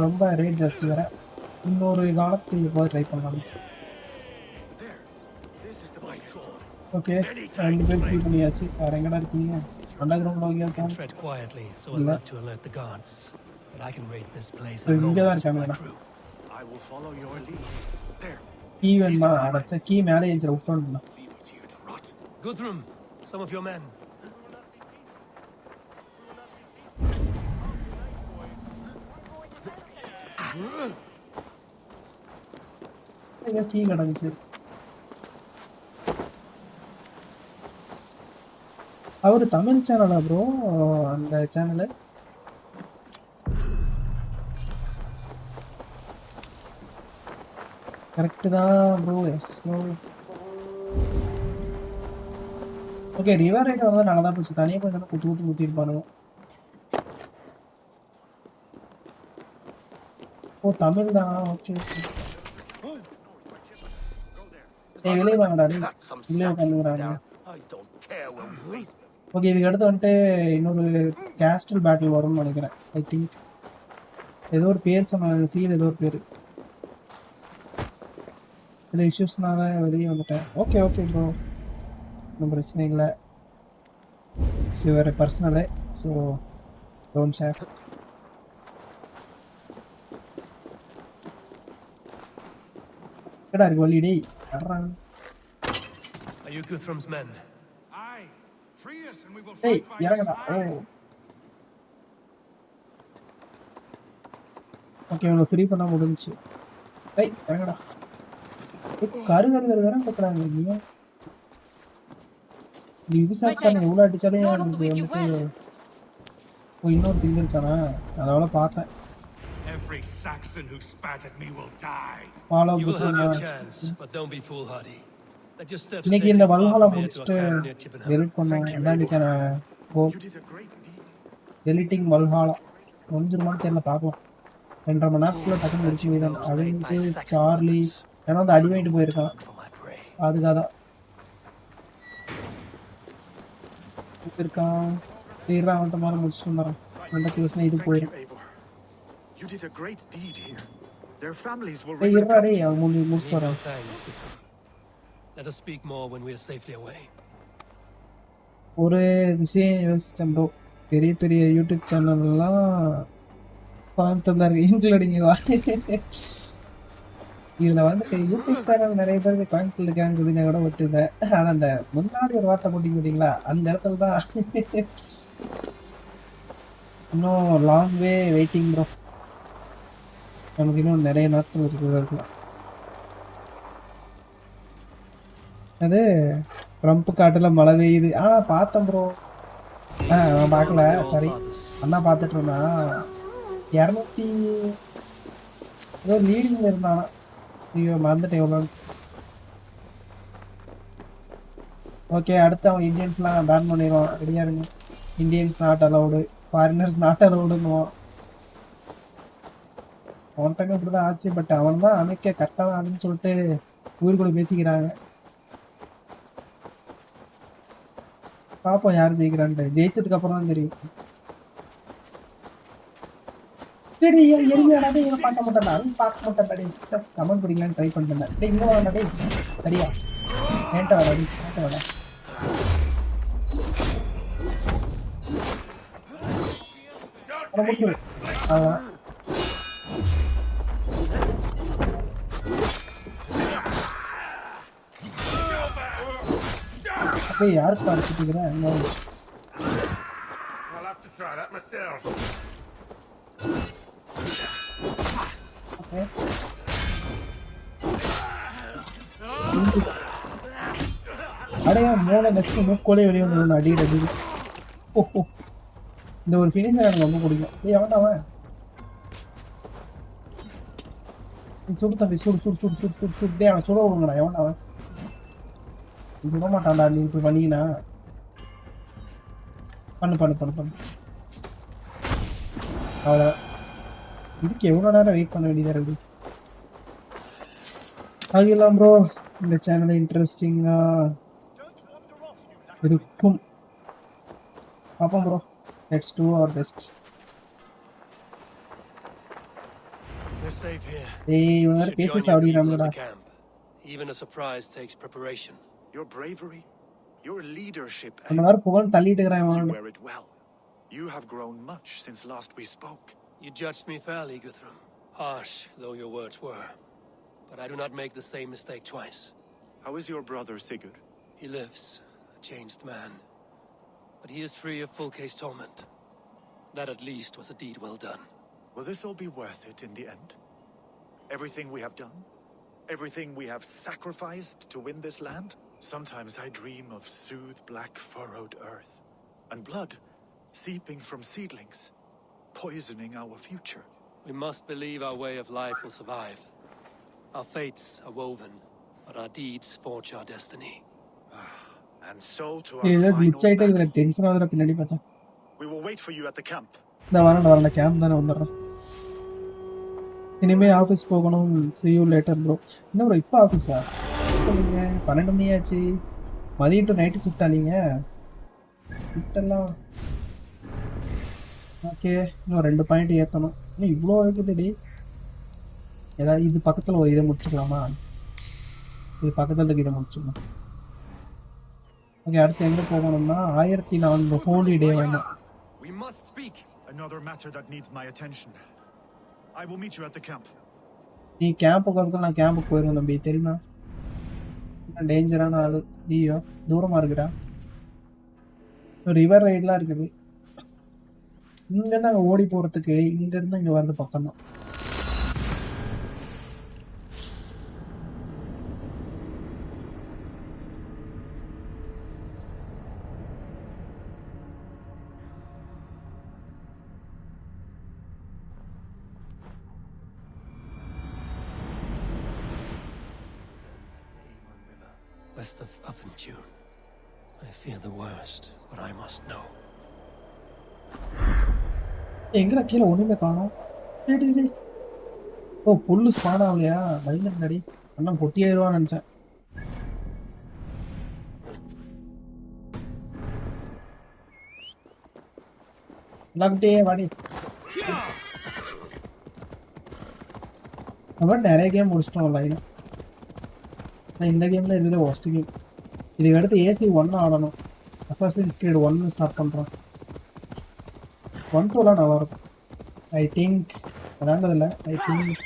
ரொம்ப ரேட் ஜாஸ்தி வேற. இன்னொரு காலத்துக்கு போய் ட்ரை பண்ணலாம். ஓகே, 2 பேர் ஃப்ரீ பண்ணியாச்சு. வேறு எங்கடா இருக்கீங்க? அண்டர் கிரவுண்ட் வாங்கியா? but I can raid this place இங்க தான் alone with my இருக்காங்க. crew. I will follow your lead. There. Key வேணுமா? அடச்ச கீ மேலே ஏஞ்சிர விட்டோம்னா. Leave us here to rot. Guthrum, some of your men. இங்க கீ கிடந்துச்சு. அவரு தமிழ் சேனலா ப்ரோ அந்த சேனலு? கரெக்டு தான் bro. Yes bro. Okay river ride வந்தால் நல்லா தான் போச்சு. தனியாக போய் தானே குத்து குத்து குத்திருப்பானுங்க. ஓ தமிழ் தான். Okay okay. ஏய் வெளியே வாங்கடா. உள்ளே உட்காந்துக்கிறாங்க. ஓகே இதுக்கு அடுத்து வந்துட்டு இன்னொரு கேஸ்டல் பேட்டில் வரும்னு நினைக்கிறேன். ஐ திங்க் ஏதோ ஒரு பேர் சொன்னாங்க. சீல் ஏதோ ஒரு பேர். சில இஷ்யூஸ்னால வெளியே வந்துட்டேன். ஓகே ஓகே ப்ரோ, ஒன்றும் பிரச்சனை இல்லை. இட்ஸ் யுவர் பர்சனலே, ஸோ டோன்ட் ஷேர். கடா இருக்கு வழிடே யாராங்க? Are you Guthrum's men? Aye. Free us and we will ஏய் fight by இறங்கடா. ஓ your side. ஓகே இவ்வளோ ஃப்ரீ பண்ணால் முடிஞ்சிச்சு. ஏய் இறங்கடா. கரு கரு கரு கரு கட்டுறாங்க. நீயும் நீ விசாரித்தானே எவ்வளோ அடித்தாலே எனக்கு வந்துட்டு இன்னொரு திங்க இருக்கானா? அதோட பார்த்தேன். Every Saxon who spat at me will die. Follow You will have your புத்துனா chance, but don't be foolhardy. Let your steps இன்னைக்கு take இந்த you far Valhalla from here to a முடிச்சுட்டு camp near Chippenham. டெலிட் பண்ணுவேன். என்னைக்கான கோ You did a great deed. Deleting Valhalla முடிஞ்சிருமான்னு தெரியல, பார்க்கலாம். 2.5 மணி நேரத்துக்குள்ள டக்குன்னு முடிச்சு மீதான் அவெஞ்சு சார்லி ஏன்னா வந்து அடி வாங்கிட்டு போயிருக்கான். அதுக்காக தான் இருக்கான். கிளியரா அவன்கிட்ட மாதிரி முடிச்சுட்டு வந்துடுறான். ரெண்டு கியூஸ்னா இது Thank போயிடும். you, Eivor. You did a great deed here. Their families will ஏய் raise a இருடா டேய், country. அவன் முடிச்சுட்டு Need no வரான். thanks, Guthrum. Let us speak more when we are safely away. ஒரு விஷயம் யோசிச்சேன் ப்ரோ, பெரிய பெரிய யூடியூப் சேனல்லாம் கோயம்புத்தூர் தான் இருக்கு, இன்க்ளூடிங் இதில் வந்துட்டு யூடியூப் சேனல் நிறைய பேருக்கு கோயம்புத்தூர் இருக்காங்கன்னு சொல்லி நான் கூட ஒத்துப்பேன். ஆனால் அந்த முன்னாடி ஒரு வார்த்தை போட்டிங்க பார்த்தீங்களா, அந்த இடத்துல தான் இன்னும் லாங் வே வெயிட்டிங் ப்ரோ. நமக்கு இன்னும் நிறைய நாட்கள் இருக்குது. இருக்கலாம் அது ட்ரம்ப் காட்டில் மழை பெய்யுது. பார்த்தேன் ப்ரோ. நான் பார்க்கல, சாரி. அண்ணா பார்த்துட்டு இருந்தான். 200 ஏதோ லீடிங்கில் இருந்தானா. ஐயோ மறந்துட்டேன் எவ்வளோ. ஓகே அடுத்து அவன் இந்தியன்ஸ்லாம் பேன் பண்ணிடுவான். ரெடியாக இருங்க. Indians not allowed, foreigners not அலவுடுன்னுவான். ஒன் டைம் இப்படி தான் ஆச்சு. பட் அவன் தான் அமைக்க கரெக்டான ஆளுன்னு சொல்லிட்டு ஊர் கூட பேசிக்கிறாங்க. பார்ப்போம் யார் ஜெயிக்கிறான்ட்டு. ஜெயிச்சதுக்கு அப்புறம் தான் தெரியும். சரி எரிமையாடா டே, இவன் பார்க்க மாட்டேன், அதையும் பார்க்க மாட்டேன் டே. சார் கமெண்ட் பிடிக்கலான்னு ட்ரை பண்ணிட்டு டே. இங்கே வாடா டே, சரியா ஏன்ட்ட வாடா டி, ஏன்ட்ட வாடா. முடிச்சு அதான் அப்படியே யாருக்கு அடிச்சுட்டு இருக்கிறேன். I'll have to try that myself. Okay அடையா மூளை நெக்ஸ்ட் மூக்கோலே வெளியே வந்து அடி அடி. ஓஹோ இந்த ஒரு ஃபினிஷர் எனக்கு ரொம்ப பிடிக்கும். ஏய் அவன்டா அவன் சுடு தம்பி, சுடு சுடு சுடு சுடு சுடு சுடு. டே அவன் சுட விடுங்கடா. எவன்டா அவன்? சுட மாட்டான்டா. நீ இப்போ பண்ணினா பண்ணு பண்ணு பண்ணு பண்ணு. அவ்வளோ இதுக்கு எவ்வளோ நேரம் வெயிட் பண்ண வேண்டியதாக இருக்குது. ஆகிடலாம் ப்ரோ. இந்த சேனல் இன்ட்ரெஸ்டிங்காக இருக்கும். பார்ப்போம் bro. Let's do our best. We're safe here. ஏய் இவன் வேறு Should பேசி join your people சாப்பிடுறானுங்கடா. at the camp. Even a surprise takes preparation. Your bravery, your leadership, அந்த மாதிரி புகழ் தள்ளிட்டு இருக்கிறான் you இவன். wear it well. You have grown much since last we spoke. You judged me fairly, Guthrum. Harsh though your words were. But I do not make the same mistake twice. How is your brother, Sigurd? He lives, a changed man. But he is free of full case torment. That at least was a deed well done. Will this all be worth it in the end? Everything we have done? Everything we have sacrificed to win this land? Sometimes I dream of soothed black furrowed earth. And blood seeping from seedlings, poisoning our future. We must believe our way of life will survive. Our fates are woven, but our deeds forge our destiny. And so to ஏதோ our glitch ஆயிட்டே final இதுல tension ஆகுற பின்னாடி பார்த்தா we will wait for you at the camp. நான் வரேன் camp தானே வந்துடுறேன். இனிமே ஆஃபீஸ் போகணும். see you later bro. என்ன ப்ரோ இப்போ ஆஃபீஸா? நீங்கள் 12 மணி ஆச்சு. மதியம் டு நைட்டு ஷிஃப்டா நீங்கள்? ஷிஃப்டெல்லாம் ஓகே. இன்னும் 2 பாயிண்ட் ஏற்றணும். இன்னும் இவ்வளோ இருக்குதுடி. ஏதாவது இது பக்கத்தில் ஒரு இதை முடிச்சுக்கலாமா? இது பக்கத்தில் இருக்கு, இதை முடிச்சுக்கலாம். ஓகே, அடுத்து எங்கே போகணும்னா 1400 ஹோலி டே வேணும். We must speak. Another matter that needs my attention. I will meet you at the camp. நீ கேம்புக்கு வந்து நான் கேம்புக்கு போயிடுவேன் தம்பி, தெரியுமா? டேஞ்சரான ஆள். ஐயோ தூரமாக இருக்குடா. ரிவர் ரைட்லாம் இருக்குது. இங்கேருந்து அங்கே ஓடி போகிறதுக்கு இங்கேருந்து இங்கே வந்து பக்கம்தான். West of Affenjune. I fear the worst, but I must know. எங்கடா கீழே ஒன்றுமே காணோம். டேய் ஓ புல்லு ஸ்பான் ஆகலையா? பயந்துட்டாடி. அண்ணா பொட்டியாயிருவான்னு நினச்சேன். எல்லாக்கிட்டே வாடி. அப்புறம் நிறைய கேம் முடிச்சிட்டோம் லைனாக. ஆனால் இந்த கேம் தான் இருக்கிற ஒஸ்ட் கேம். இதுக்கு அடுத்து ஏசி 1 ஆடணும். அசாசின்ஸ் கிரீட் 1 ஸ்டார்ட் பண்ணுறோம். 1 2லாம் நல்லாயிருக்கும் ஐ திங்க். விளாண்டதில்லை I think.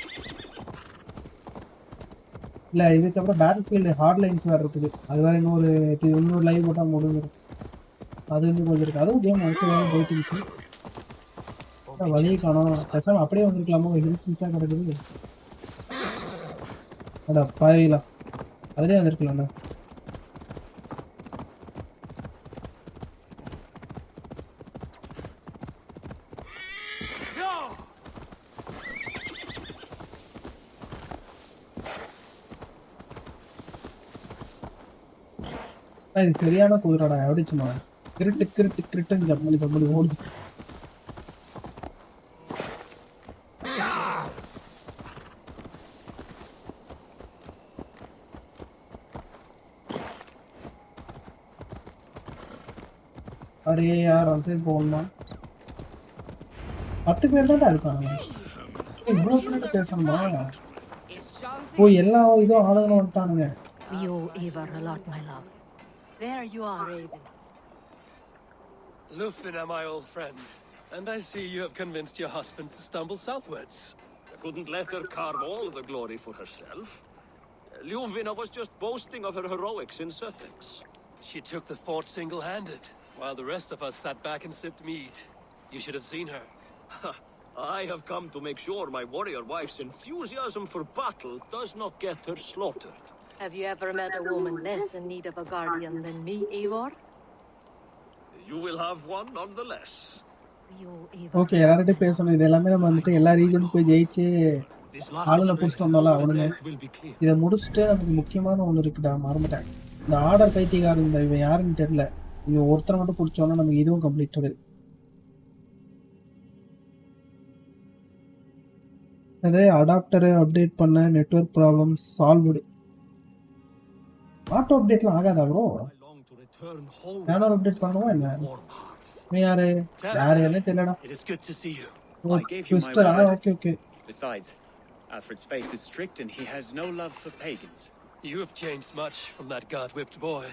இல்லை இதுக்கப்புறம் பேட்டில் ஃபீல்டு ஹார்ட் லைன்ஸ் வேறு இருக்குது. அது வேறு இன்னொரு லைவ் போட்டால் முடிஞ்சிடும். அது இன்னும் கொஞ்சம் இருக்குது. அதுவும் கேம் அடுத்த வேலை போயிட்டு இருந்துச்சு. வழியை காணும். பேசாமல் அப்படியே வந்துருக்கலாமோ? ஹில்ஸாக கிடக்குது. அடா பாயிலா, அதிலே வந்துருக்கலாம்டா. இது சரியான குதிராடா. எப்படி சும்மா கிரிட்டுன்னு ஜம்மலி ஓடுது. அரே யார் அந்த சைடு போகணுமா? 10 பேர் தான்டா இருக்காங்க. இவ்வளோ பேர் பேசணுமா? ஓ எல்லா இதுவும் ஆளுங்களும் வந்துட்டானுங்க. We owe Ivar a lot, my love. There you are, Raven. Lufina, my old friend. And I see you have convinced your husband to stumble southwards. I couldn't let her carve all the glory for herself. Lufina was just boasting of her heroics in Sussex. She took the fort single-handed, while the rest of us sat back and sipped mead. You should have seen her. I have come to make sure my warrior wife's enthusiasm for battle does not get her slaughtered. Have you ever met a woman less in need of a guardian than me, Eivor? You will have one nonetheless. We owe Eivor. Okay, எல்லார்கிட்டையும் பேசணும். இது எல்லாமே நம்ம வந்துட்டு எல்லா ரீஜனுக்கும் போய் ஜெயிச்சு ஆளுங்களை பிடிச்சிட்டு வந்தோம்ல அவனுங்க. இதை முடிச்சுட்டு நமக்கு முக்கியமான ஒன்று இருக்குடா, மறந்துட்டேன். இந்த ஆர்டர் பைத்தியக்காரன் இந்த இவன் யாருன்னு தெரியல. இந்த ஒருத்தரை மட்டும் பிடிச்சோன்னா நமக்கு இதுவும் கம்ப்ளீட் ஆகுது. அதே அடாப்டரை அப்டேட் பண்ண நெட்வொர்க் ப்ராப்ளம் சால்வ்டு. ஆட்டோ அப்டேட்லாம் ஆகாதா ப்ரோ? சேனல் அப்டேட் பண்ணுவா என்ன? நீ யாரு யாருன்னே தெரியலடா. It is good to see you. ட்விஸ்டரா? Okay okay. Besides, Alfred's faith is strict and he has no love for pagans. You have changed much from that god-whipped boy.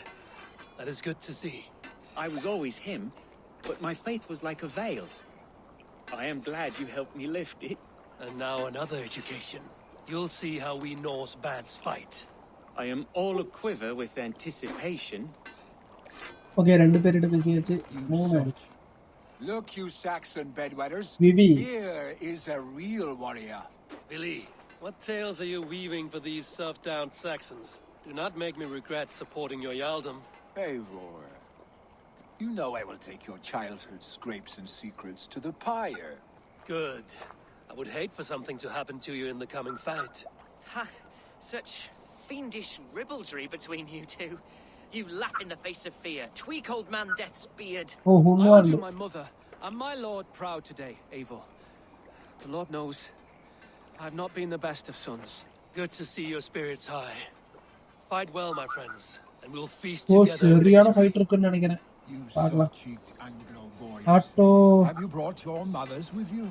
That is good to see. I was always him, but my faith was like a veil. I am glad you helped me lift it. And now another education. You'll see how we Norse bats fight. I am all a quiver with anticipation. Okay, രണ്ട് പേരുടെ ബിസിയാച്ച് മൂന്ന് Look, you Saxon bedwetters. Vivi. Here is a real warrior. Billy, what tales are you weaving for these serf-down Saxons? Do not make me regret supporting your Yaldom. Eivor, you know I will take your childhood scrapes and secrets to the pyre. Good. I would hate for something to happen to you in the coming fight. Ha! Such fiendish ribaldry between you two. You laugh in the face of fear. Tweak old man Death's beard. Oh I will ഹുന്നു do my mother and my lord proud today, Eivor. The Lord knows I have not been the best of sons. Good to see your spirits high. Fight well, my friends, and we'll feast oh together. in ശരിയാണ് victory. Fight இருக்குன்னு നിனைக்கிறேன் You பார்க்கலாம் soft-cheeked Anglo boys. Auto Have you brought your mothers with you?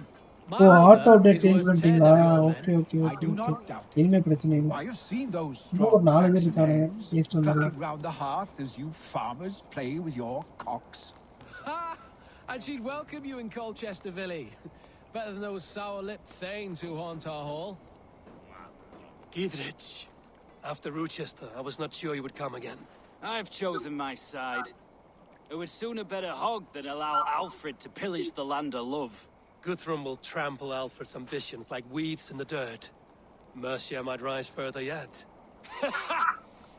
My oh mother auto update is change worth 10 பண்ணிட்டீங்களா of your men. Okay okay I okay do okay not doubt it. இனிமே பிரச்சனை இல்லை I have seen those இன்னும் ஒரு strong 4 பேர் Saxon இருக்காங்க heads east வந்துடலாம் clucking round the hearth as you farmers play with your cocks. Ha! And she'd welcome you in Colchester, Villy. Better than those sour-lipped thanes who haunt our hall. Giedrich, after Rochester, I was not sure you would come again. I've chosen my side. It would sooner bet a hog than allow Alfred to pillage the land of love. Guthrum will trample Alfred's ambitions like weeds in the dirt. Mercia might rise further yet.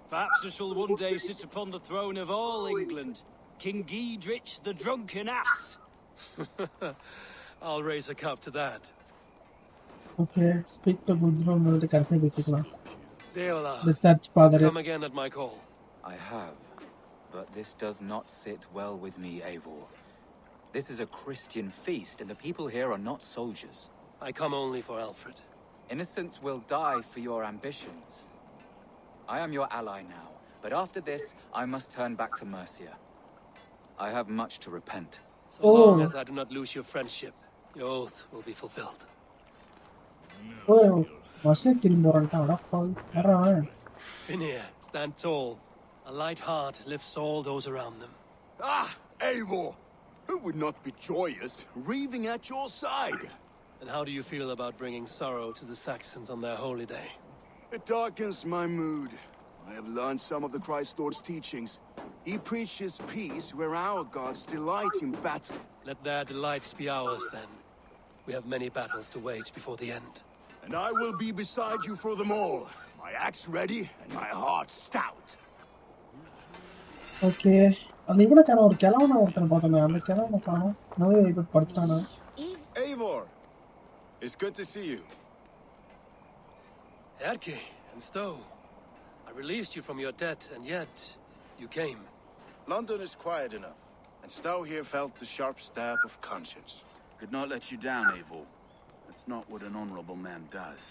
Perhaps I shall one day sit upon the throne of all England. King Giedrich the drunken ass. I'll raise a cup to that. Okay speak to குத்ரோம் வந்து கடைசியாக பேசிக்கலாம் Deola, இந்த church father come again at my call. I have, but this does not sit well with me, Eivor. This is a Christian feast, and the people here are not soldiers. I come only for Alfred. Innocents will die for your ambitions. I am your ally now, but after this, I must turn back to Mercia. I have much to repent. So long as I do not lose your friendship, your oath will be fulfilled. ஓ வருஷம் திரும்பி போகிறான்ட்டான் வர்றான் Finir, stand tall. A light heart lifts all those around them. Ah, Eivor! Who would not be joyous, raving at your side? And how do you feel about bringing sorrow to the Saxons on their holy day? It darkens my mood. I have learned some of the Christ Lord's teachings. He preaches peace where our gods delight in battle. Let their delights be ours then. We have many battles to wage before the end. And I will be beside you for them all. My axe ready and my heart stout. Okay அந்த இவனுக்கான ஒரு கிழவனை ஒருத்தனை பார்த்தோமே அந்த கிழவனை காணும் நோய் இப்போ படுத்துட்டானா Eivor, it's good to see you. Erke and Stowe, I released you from your debt, and yet you came. London is quiet enough, and Stowe here felt the sharp stab of conscience. Could not let you down, Eivor. That's not what an honorable man does.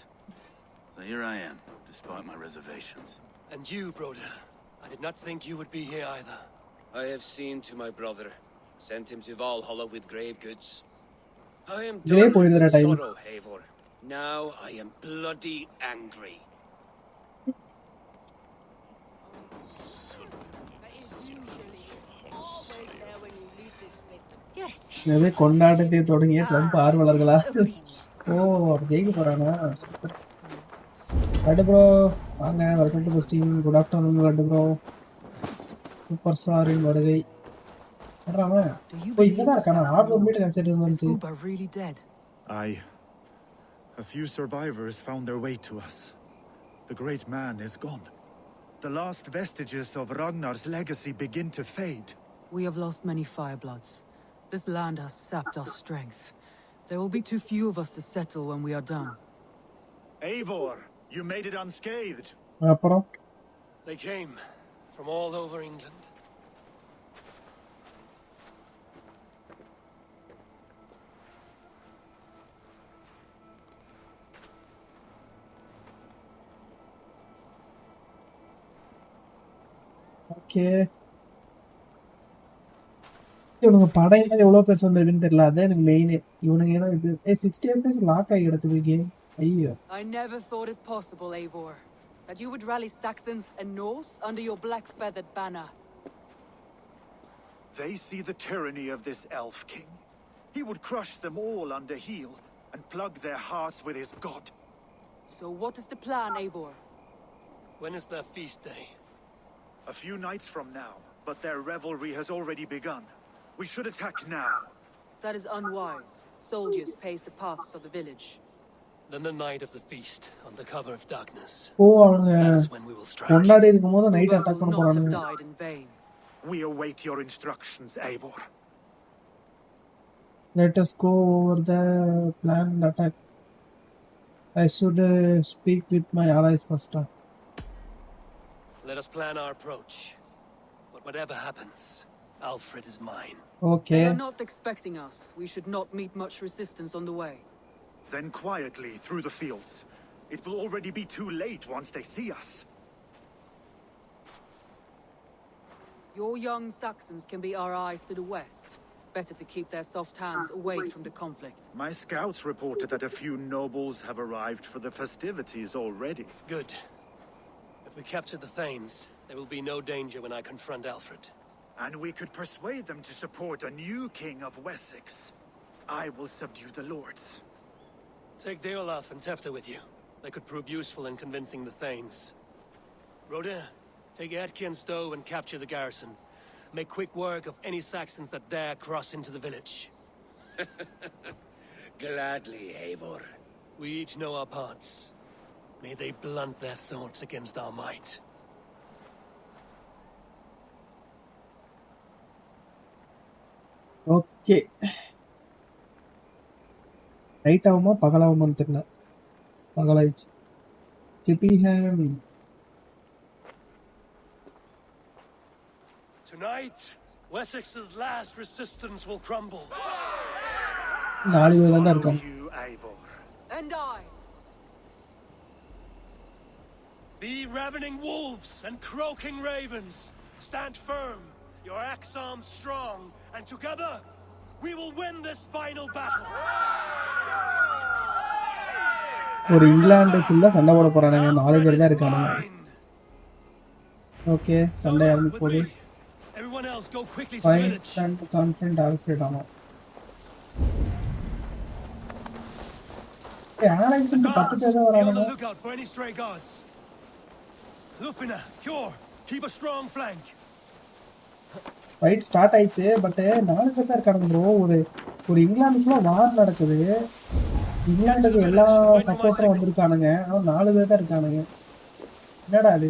So here I am, despite my reservations. And you, brother, I did not think you would be here either. I have seen to my brother, sent him to Valhalla with grave goods. I am done with sorrow, Eivor. Now I am bloody angry. எனவே கொண்டாட்டத்தை தொடங்கிய Trump ஆர்வலர்களா ஓ ஜெயிக்க போறானா super Laddu bro வாங்க welcome to the stream good afternoon Laddu bro super ஸ்டாரின் வருகை வர்றாமா ஓ இங்கதான் இருக்கானா 600 மீட்டர் கன்செப்ட் வந்துச்சு really dead? A few survivors found their way to us. The great man is gone. The last vestiges of Ragnar's legacy begin to fade. We have lost many firebloods. This land has sapped our strength. There will be too few of us to settle when we are done. Eivor, you made it unscathed. அப்புறம் They came from all over England. Okay இவனுங்க படையில எவ்வளோ பேர் வந்திருக்குன்னு தெரியல அதான் எனக்கு main இவனுங்க ஏன்னா இது 60 FPS லாக் ஆகி கிடக்குது கேம் ஐயோ I never thought it possible, Eivor, that you would rally Saxons and Norse under your black-feathered banner. They see the tyranny of this elf king. he would crush them all under heel and plug their hearts with his god. So what is the plan, Eivor? When is their feast day? A few nights from now, but their revelry has already begun. We should attack now. That is unwise. Soldiers pace the paths of the village. Then the night of the feast, on the cover of darkness. அவங்க That is when we will strike. கொண்டாடி இருக்கும்போது night Oba attack will பண்ண not have போறாங்க. died in vain. We await your instructions, Eivor. Let us go over the planned attack. I should speak with my allies first. Let us plan our approach. But whatever happens, Alfred is mine. Okay. They are not expecting us. We should not meet much resistance on the way. Then quietly through the fields. It will already be too late once they see us. Your young Saxons can be our eyes to the west. Better to keep their soft hands away from the conflict. My scouts reported that a few nobles have arrived for the festivities already. Good. If we capture the Thanes, there will be no danger when I confront Alfred. And we could persuade them to support a new king of Wessex. I will subdue the lords. Take Deolaf and Tefta with you. They could prove useful in convincing the Thanes. Rhoda, take Etki and Stowe and capture the garrison. Make quick work of any Saxons that dare cross into the village. Gladly, Eivor. We each know our parts. May they blunt their swords against our might. Okay. Night ஆகுமா பகலாகுமான்னு தெரியல. பகலாயிடுச்சு. Tippingham. Tonight, Wessex's last resistance will crumble. நாலு பேர் தான் இருக்காங்க. And I. Be ravening wolves and croaking ravens. Stand firm, your axe arms strong, and together we will win this final battle. ஒரு இங்கிலாந்து ஃபுல்லா சண்டை போட போறானுங்க. நாலு பேர் தான் இருக்கானுங்க. ஓகே, சண்டை ஆரம்பிக்க போகுது. Everyone else go quickly to the Find village. and confront Alfred ஆமா. allies இந்த 10 பேர் தான் Be on வரானுங்க. the lookout for any stray guards. Lufina, Cure, keep a strong flank. Fight start ஆயிடுச்சு. பட் நாலு பேர் தான் இருக்கானுங்க ப்ரோ. ஒரு இங்கிலாந்து ஃபுல்லா வார் நடக்குது. இங்கிலாந்துக்கு எல்லா சப்போர்ட்டரும் வந்திருக்கானுங்க. அவன் நாலு பேர் தான் இருக்கானுங்க. என்னடா அது?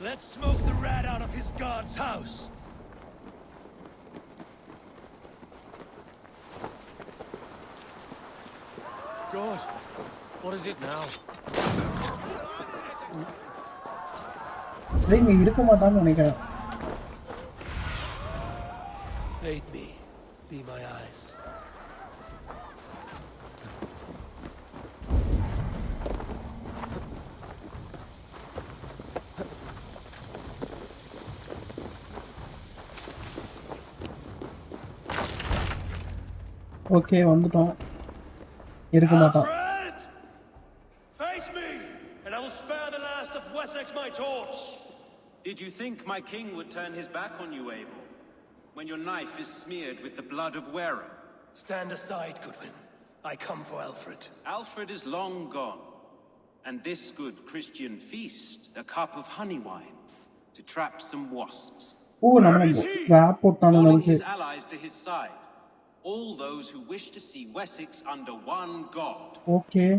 Let's smoke the rat out of his guard's house. God, what is it now? இங்க இருக்க மாட்டான்னு நினைக்கிறேன். Aid me, be my eyes. Okay, வந்துட்டோம். இருக்க மாட்டான். Alfred! Face me, and I will spare the last of Wessex my torch. Did you think my king would turn his back on you, Eivor? When your knife is smeared with the blood of wearer? Stand aside, Goodwin. I come for Alfred. Alfred is long gone. And this good Christian feast, a cup of honey wine, to trap some wasps. Calling his allies to his side. All those who wish to see Wessex under one god. Okay.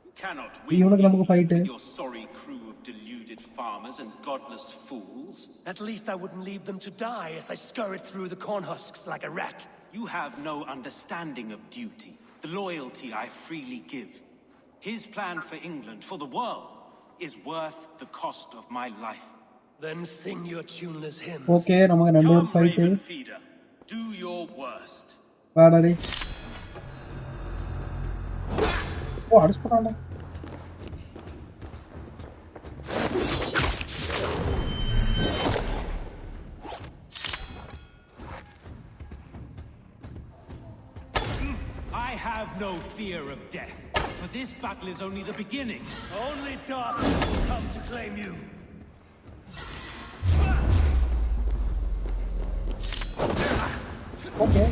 You cannot win with your sorry crew of deluded farmers and godless fools. At least I wouldn't leave them to die as I scurried through the corn husks like a rat. You have no understanding of duty, the loyalty I freely give. His plan for England, for the world, is worth the cost of my life. Then sing your tuneless hymns. Okay, நமக்கு ரெண்டு பேர் fight. Raven feeder, do your worst. வாடா. ஓ, அடிச்சு போறானே. I have no fear of death. For this battle is only the beginning. Only darkness will come to claim you. Okay.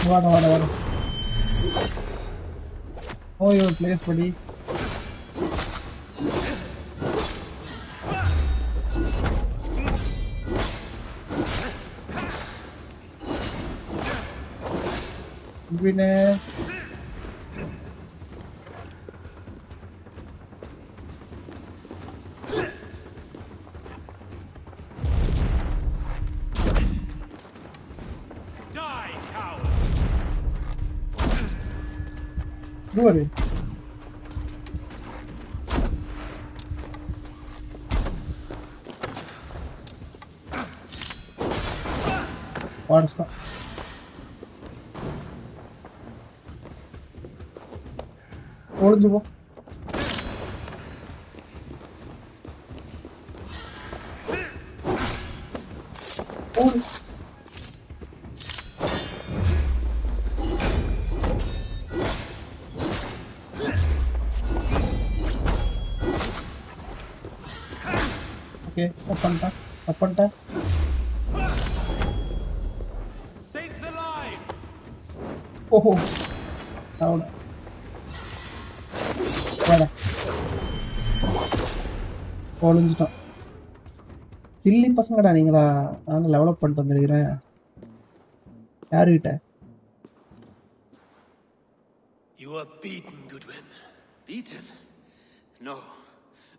What? Oh, your place, buddy. Winner. Die, coward! Go away. What's that? ஒளிஞ்சு போ. ஓடு. Okay, அப்பன்ட்டா. Saints alive! ஓஹோ. அவனா. வாடா. ஒளிஞ்சிட்டான். Chilli பசங்கடா நீங்களா? நான் level up பண்ணிட்டு வந்திருக்கிறேன். யாருகிட்ட? You are beaten, Goodwin. Beaten? No,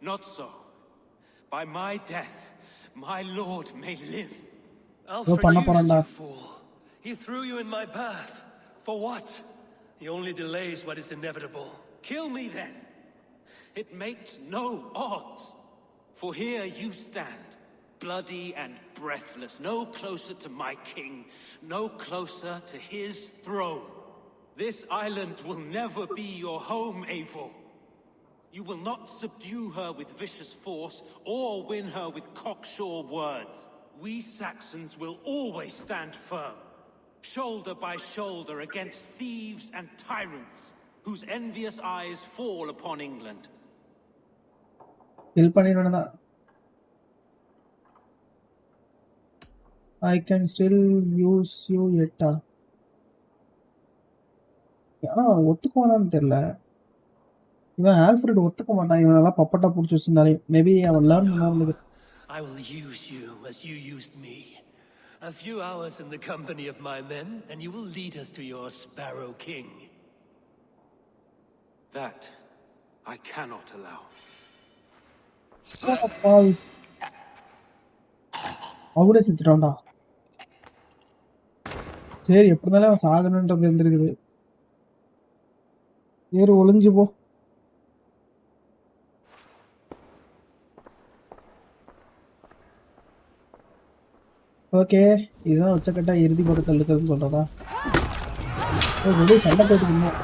not so. By my death, my lord may live. Alfred used you, fool. He threw you in my path. For what? He only delays what is inevitable. Kill me then. It makes no odds. For here you stand, bloody and breathless, no closer to my king, no closer to his throne. This island will never be your home, Eivor. You will not subdue her with vicious force or win her with cocksure words. We Saxons will always stand firm, shoulder by shoulder against thieves and tyrants whose envious eyes fall upon England. I can still use you yet. ஒத்துக்குவானான்னு தெரியல. இவன் Alfred ஒத்துக்க மாட்டான். இவனெல்லாம் பப்பட்டா பிடிச்சி வச்சிருந்தாலே maybe அவன் learn பண்ணாம. I will use you as you used me. A few hours in the company of my men, and you will lead us to your Sparrow King. That I cannot allow. அவனே செத்துட்டான்டா. சரி, எப்படி இருந்தாலும் அவன் சாகணுன்றது இருந்திருக்குது. ஏறு, ஒளிஞ்சு போ. ஓகே, இதுதான் உச்சக்கட்டா இறுதி படத்தில் இருக்கிறதுன்னு சொல்றதா? வெளியே சண்டை போட்டுக்கணும்.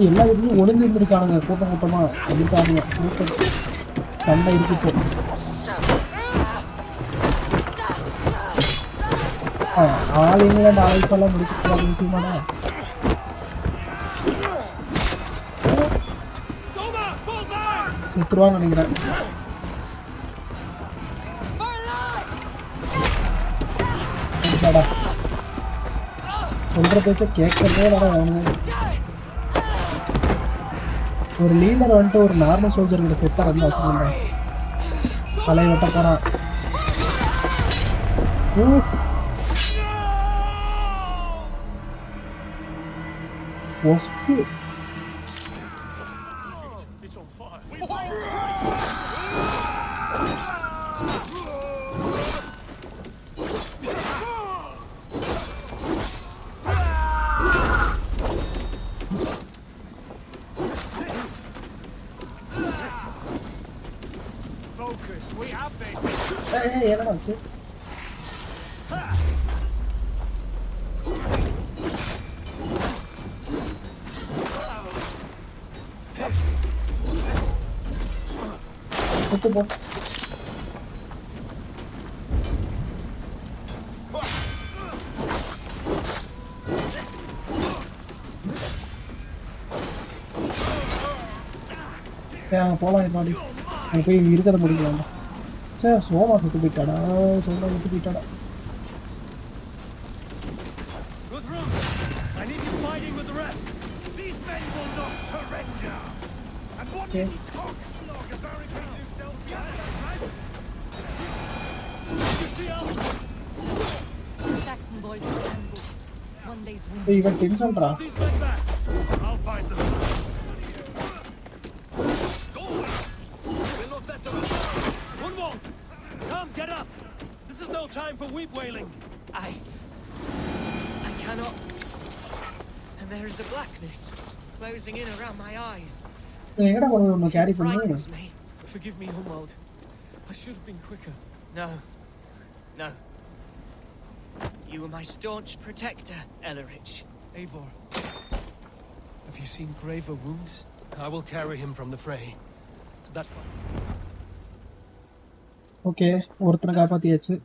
எல்லா வீட்லையும் ஒளிஞ்சு இருந்திருக்கானுங்க கூட்டமா. அதுக்காக சண்டை இருக்கு. ஆல் இங்கிலாந்து ஆல்ஸ் எல்லாம் முடிக்க விஷயமாடா. செத்துருவான்னு நினைக்கிறேன். சொல்ற பேச்ச கேட்கறதே வேணுங்க. ஒரு லீடர் வந்துட்டு ஒரு நார்மல் சோல்ஜர் கிட்ட செத்தா ரொம்ப அவசியம் தான். தலை வெட்ட போறான். It's on fire. Focus, we have this. என்னடா ஆச்சு? சுத்து போ. அங்கே போகலாம் இருப்பாடி. அங்கே போய் இருக்கிறத முடிக்கலாம். சே சோமா செத்து போயிட்டாடா. சோமா செத்து போயிட்டாடா. Okay. Saxon boys are ambushed. One day's win. Hey, even tension ra. I'll find them. We're not better. One more. Come, get up. This is no time for weep wailing. I cannot. And there is a blackness closing in around my eyes. எங்கடா கொண்டு carry பண்ணு. Forgive me, Humwald. I should have been quicker. No. No. You were my staunch protector, Ellerich. Eivor, have you seen graver wounds? I will carry him from the fray. So that's fine. Okay, ஒருத்தனை காப்பாத்தியாச்சு.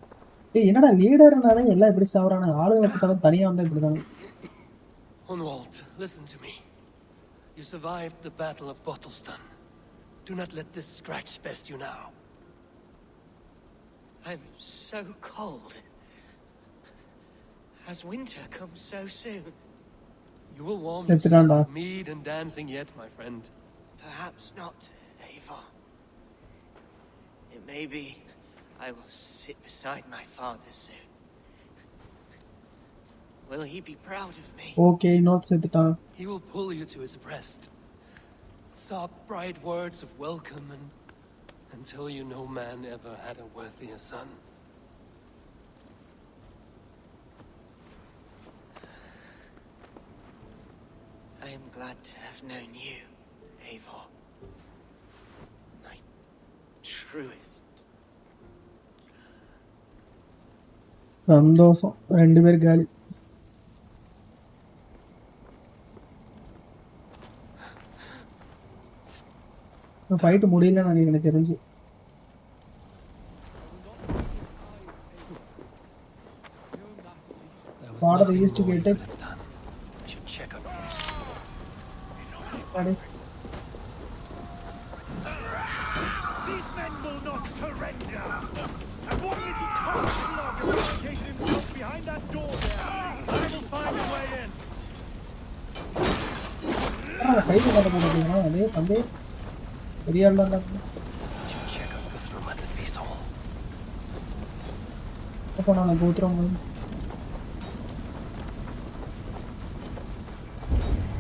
ஏய் என்னடா லீடர்னானே எல்லாம் இப்படி சாவறானே. ஆளுங்க பட்டாலும் தனியா வந்தா இப்படி தான. Hunwald, listen to me. You survived the Battle of Bottleston. Do not let this scratch best you now. I'm so cold. Has winter come so soon? You will warm yourself with mead and dancing yet, my friend. Perhaps not, Eivor. It may be I will sit beside my father soon. Will he be proud of me? Okay, not செத்துட்டான். He will pull you to his breast. Sob bright words of welcome until you no man ever had a worthier son. I am glad to have known you, Eivor. My truest. சந்தோஷம். ரெண்டு பேர் காலி. Fight முடியல நான் எனக்கு தெரிஞ்சு. Part of the East Gate. Check on These men will not surrender. And what did he talk slog about himself behind that door there? I will find a way in. Fight பண்ண போறீங்களா? டேய் தம்பி. பெரிய ஆள் தான். Check on the room at the feast hall. அப்ப நான் கோத்ரோம்.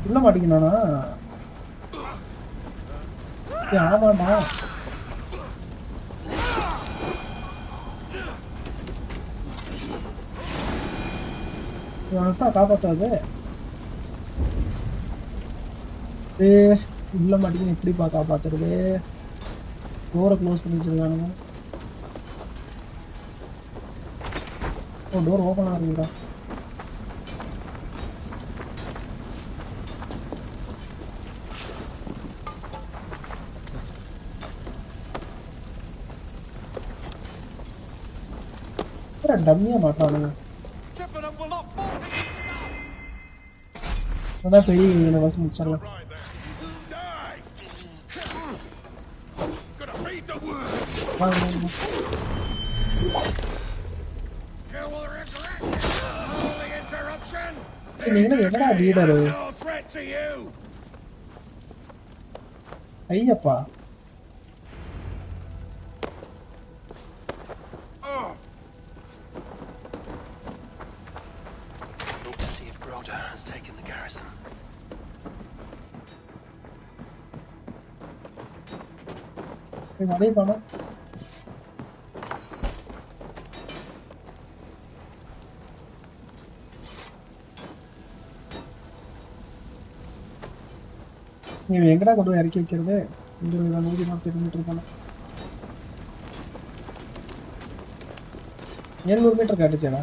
உள்ள மாட்டிக்கணும்னா ஆமாண்ணா. இவனைத்தான் காப்பாற்றாது. உள்ள மாட்டிக்கணும் எப்படிப்பா காப்பாத்துறது? டோரை க்ளோஸ் பண்ணி வச்சிருக்கானுங்க. ஓ டோர் ஓப்பன் ஆகுதுடா. டம்மியா மாட்டானுங்க. அதான் பெரிய யூனிவர்ஸ் முடிச்சிடலாம். என்னடா leader? Ayyappa has taken the garrison. Hey, buddy, நீ எங்கடா கொண்டு போய் இறக்கி வைக்கிறது? இந்த 140 மீட்டர் போன 700 மீட்டர் காட்டுச்சேடா.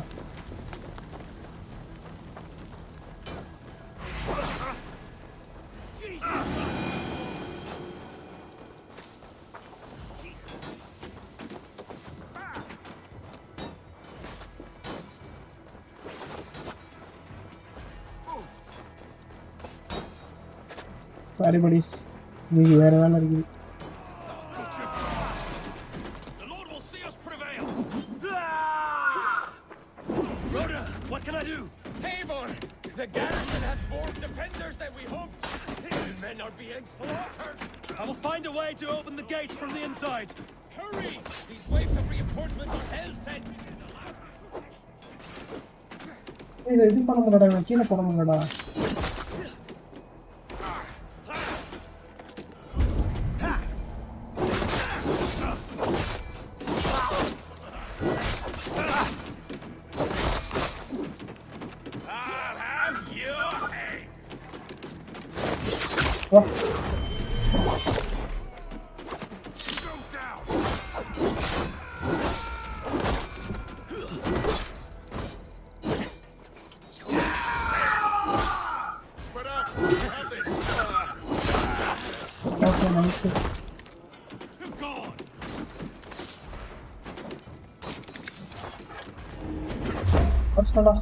Sorry buddies. இன்னைக்கு வேற வேலை இருக்குது. The Lord will see us prevail. Rhoda, what can I do? Eivor! The garrison has more defenders than we hoped. The men are being slaughtered. I will find a way to open the gates from the inside. Hurry! These waves of reinforcements are hell-sent. இது பண்ண முடியலடா, கீழே போட முடியலடா. Okay, nice. What's going on?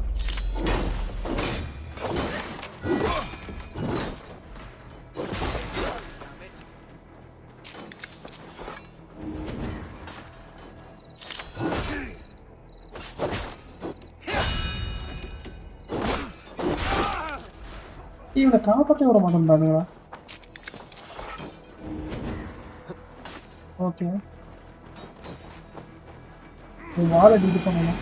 இவனை காப்பாற்ற விட மாட்டேன்றானுங்களா? Okay, wallet இது பண்ணணும்.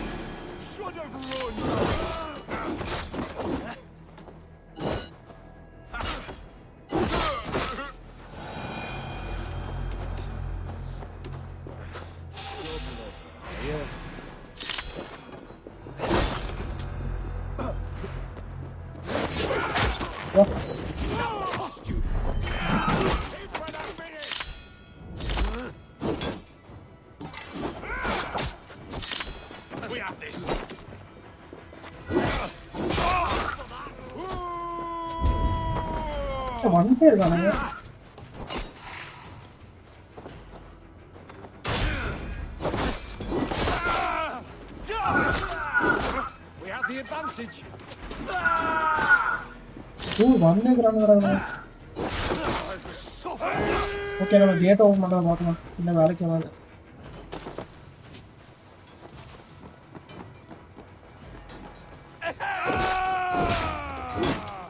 வந்துட்டே இருக்கானுங்க. வந்துக்கிறானுங்கடா. ஓகே, நம்ம கேட் ஓபன் பண்றத பார்க்கலாம். இந்த வேலைக்கு வராது.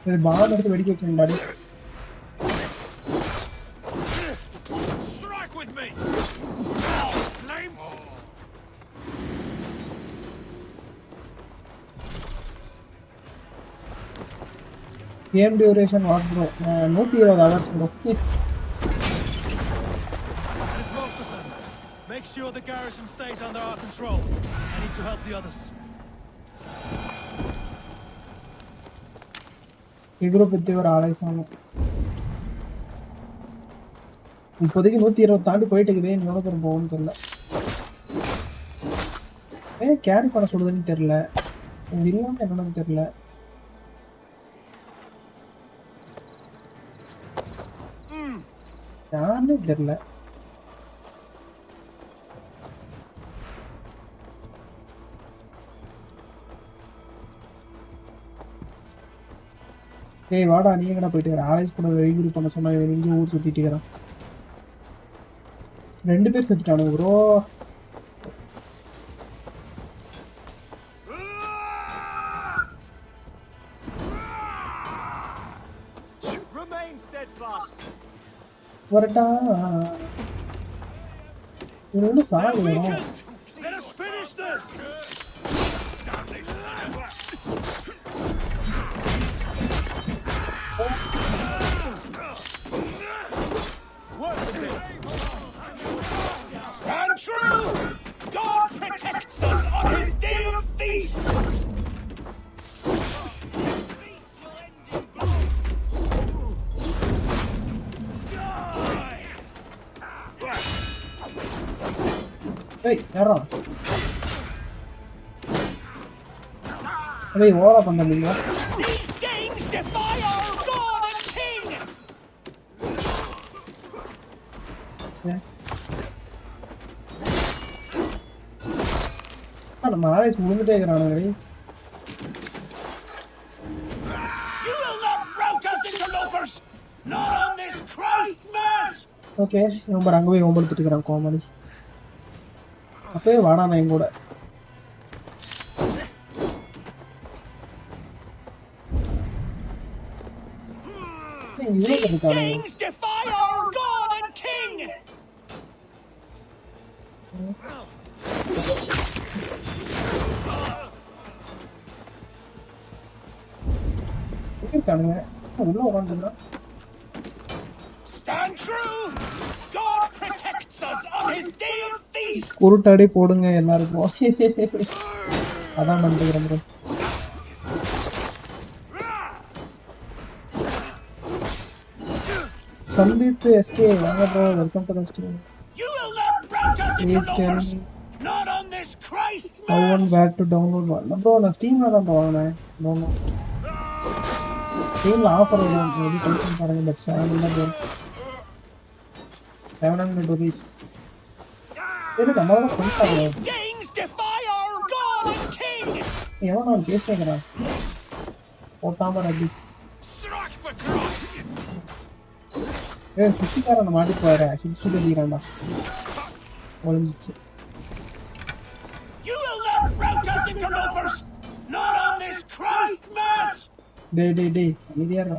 இது பால் எடுத்து வெடிக்க வைக்கணும்டாடி. Game duration what bro? 120 hours bro. There's most of them. Make sure the garrison stays under our control. I need to help the others. இக்ரோ பத்தி ஒரு ஆலோசனை. இப்போதைக்கு 120 தாண்டி போயிட்டு இருக்குதே, நீ எவ்வளோ தூரம் போகணும்னு தெரியல. கேரி பண்ண சொல்லுதுன்னு தெரியல, இல்லாம என்னன்னு தெரியல. யாருன்னே தெரியல. ஏய் வாடா, நீ எங்கடா போயிட்டு வர? ஆலைஸ் கூட வெயிட் பண்ண சொன்னா இங்க ஊர் சுத்திட்டு இருக்கிறான். 2 பேர் செத்துட்டானுங்க ப்ரோ. வரட்டா, இது ஒன்றும் சாகு வரும். Let us finish this. Stand true! God protects us on his day of feast! Hey, யாரா? அடே ஓரா பண்ணீங்க. These games defy our God and King! நம்ம ஆலைஸ் முடிஞ்சிட்டே இருக்கறானுங்க. You will not rout us, interlopers! Not on okay இவன் அங்கே போய் ஓம்படுத்திட்டு இருக்கிறான் கோமாளி. அப்பவே வாடா நான் என் கூட. These kings defy our god and king! Stand true! God protects us on his day of feast! குருட்டாடி போடுங்க எல்லாருக்கும். அதான் பண்ணுறேன் ப்ரோ. Sandeep SK, வாங்க bro, welcome to the stream. You will not rout us interlopers! Not on this Christ mass! I want back to download one. Bro நான் ஸ்டீம்ல தான் வாங்குனேன். No. ஸ்டீம்ல offer வரும். Maybe tension பாருங்க பட் 700 ப்ரோ. 700 rupees. இது நம்மளோட friends. These kings defy our god and king! எவனோ பேசுறேங்கடா. போட்டாம ready. Strike for Christ! ஏய் சுத்திக்காரன மாட்டி போறா. சுத்தி அடிக்கறான்டா. ஒளிஞ்சிச்சு. You will not rout us interlopers! Not on this Christ mass! டேய் அமைதியாடா.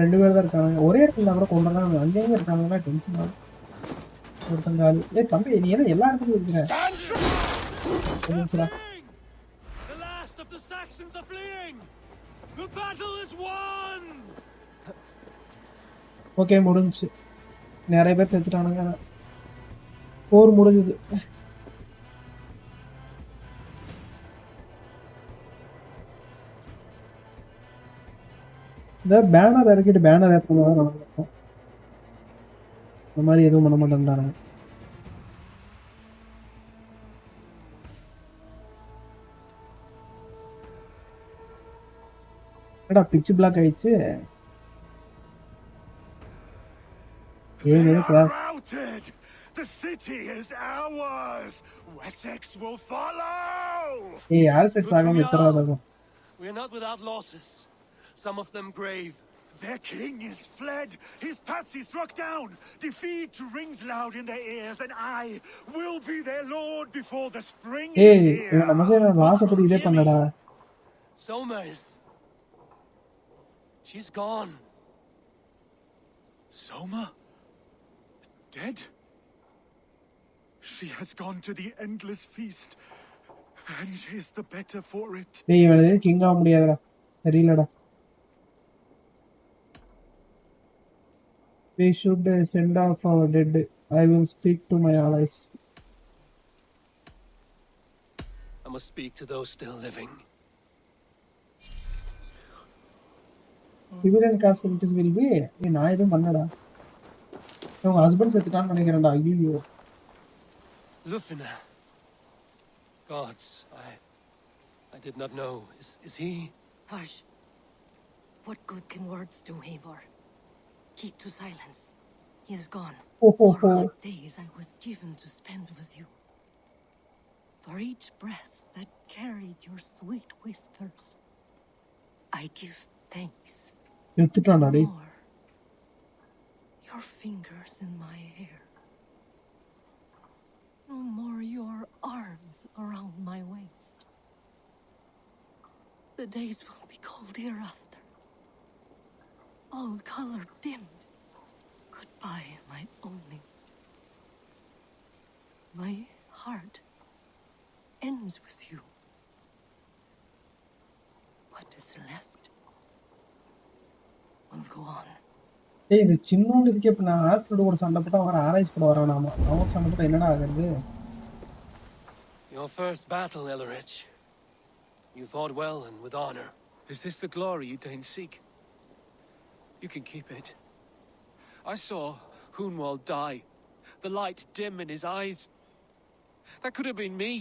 ரெண்டு பேர் தான் இருக்காங்க. ஒரே இடத்துல கூட கொண்டறாங்க. அங்கங்க இருக்காங்கன்னா டென்ஷன் ஆகும். ஒருத்தங்காலி. ஏய் தம்பி நீ என்ன எல்லா இடத்துலயும் இருக்கற? The last of the Saxons are fleeing. The battle is won. Okay முடிஞ்சு. நிறைய பேர் செத்துட்டானுங்க. போர் முடிஞ்சது. இந்த பேனர் இறக்கிட்டு பேனர் ஏற்றணும் தான் நடக்கும். இந்த மாதிரி எதுவும் பண்ண மாட்டேன்டானுங்க. என்னடா பிட்ச் பிளாக் ஆயிடுச்சு. The city is ours. Wessex will follow. ஏய் Alfred சாகம் எத்தறாதோ. We are not without losses. Some of them grave. Their king is fled. His patsy struck down. Defeat rings loud in their ears, and I will be their lord before the spring is here. ஏய் நம்ம சேர loss பத்தி இதே பண்ணடா. Somers. She's gone. Soma? Dead? She has gone to the endless feast, and is the better for it. டேய் இவனே king ஆக முடியாதுடா. சரியில்லடா. We should send off our dead. I will speak to my allies. I must speak to those still living. Civilian casualties will be. நான் எதுவும் பண்ணடா. உங்க husband செத்துட்டான்னு நினைக்கிறேன்டா. ஐயோ. Lufina. Gods, I did not know. Is he? Hush. What good can words do, Eivor? Keep to silence. He is gone. For what days I was given to spend with you. For each breath that carried your sweet whispers, I give thanks. More. Your fingers in my hair. No more your arms around my waist. The days will be cold hereafter. All color dimmed. Goodbye, my only. My heart ends with you. What is left will go on. ஏய் இது சின்னோண்டு இதுக்கு இப்ப நான் Alfred கூட சண்டை போட்டா அவன் ஆராய்ச்சி கூட வரானாமா. அவன் சண்டை போட்டா என்னடா ஆகுது? Your first battle, Ellerich. You fought well and with honor. Is this the glory you deign seek? You can keep it. I saw Hunwald die. The light dim in his eyes. That could have been me.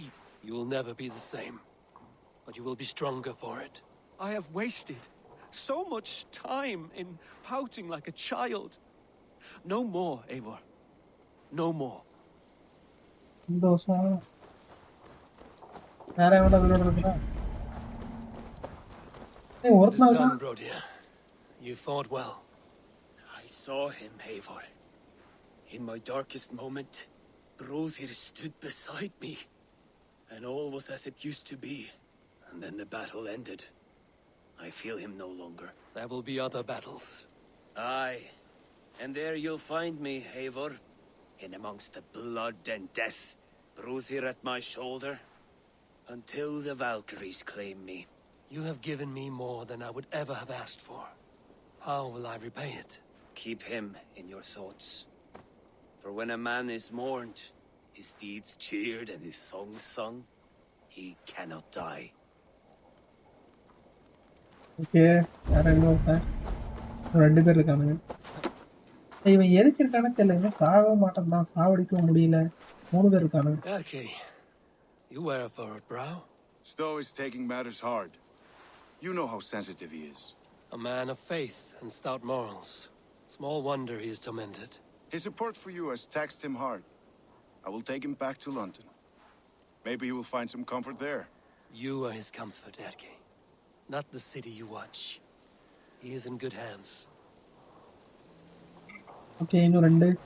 You will never be the same. But you will be stronger for it. I have wasted so much time in pouting like a child. No more, Eivor. No more. Dosa. It is done, Brodia. You fought well. I saw him, Eivor. In my darkest moment, Brothir stood beside me. And all was as it used to be. And then the battle ended. I feel him no longer. There will be other battles. Aye. And there you'll find me, Eivor. In amongst the blood and death. Brothir at my shoulder. Until the Valkyries claim me. You have given me more than I would ever have asked for. How will I repay it? Keep him in your thoughts. For when a man is mourned, his deeds cheered and his songs sung, he cannot die. Okay, யாரும் ஒருத்தன் ரெண்டு பேர் இருக்கானுங்க. இவன் எதுக்கு இருக்கானே தெரியல. இன்னும் சாகவும் மாட்டான், சாவடிக்கவும் முடியல. 3 பேர் இருக்கானுங்க. Okay. You wear a furrowed brow. Stowe is taking matters hard. You know how sensitive he is. A man of faith and stout morals. Small wonder he is tormented. His support for you has taxed him hard. I will take him back to London. Maybe he will find some comfort there. You are his comfort, Erke. Not the city you watch. He is in good hands. Okay, இன்னும் 2.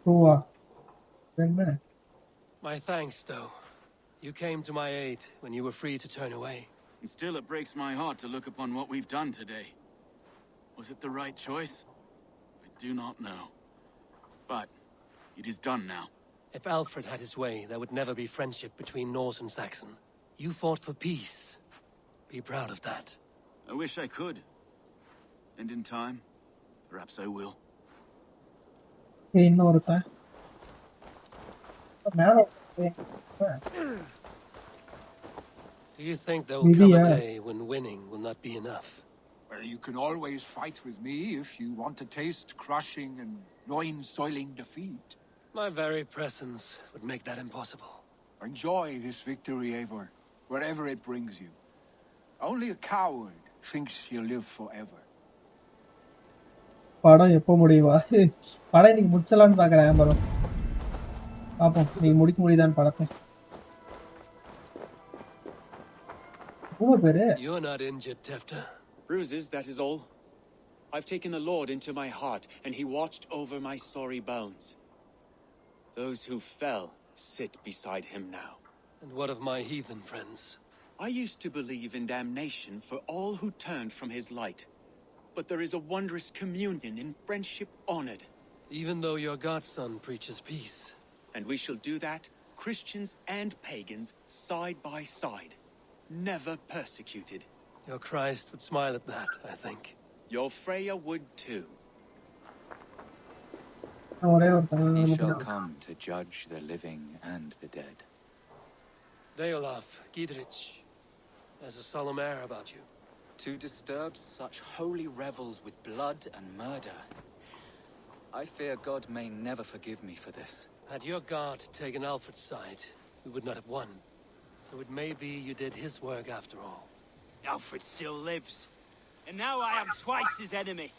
2 என்ன? My thanks, Stowe. You came to my aid when you were free to turn away. And still it breaks my heart to look upon what we've done today. Was it the right choice? I do not know. But it is done now. If Alfred had his way, there would never be friendship between Norse and Saxon. You fought for peace. Be proud of that. I wish I could. And in time, perhaps I will. இன்னும் ஒருத்தன் மேல. Do you think there will come a day when winning will not be enough? Well, you can always fight with me if you want to taste crushing and loin-soiling defeat. My very presence would make that impossible. Enjoy this victory, Eivor, wherever it brings you. Only a coward thinks he'll live forever. படம் எப்போ முடிவா? படம் இன்னைக்கு முடிச்சலான்னு பார்க்குறேன். படம் பார்ப்போம், நீங்க முடிக்க முடியுதான்னு படத்தை. You're not injured, Tefta. Bruises, that is all. I've taken the Lord into my heart, and he watched over my sorry bones. Those who fell sit beside him now. And what of my heathen friends? I used to believe in damnation for all who turned from his light. But there is a wondrous communion in friendship honored. Even though your godson preaches peace. And we shall do that, Christians and pagans, side by side. Never persecuted. Your Christ would smile at that, I think. Your Freya would too. He shall come to judge the living and the dead. Deolaf, Gidrich, there's a solemn air about you. To disturb such holy revels with blood and murder. I fear God may never forgive me for this. Had your God taken Alfred's side, we would not have won. So it may be you did his work after all. Alfred still lives. And now I am twice his enemy.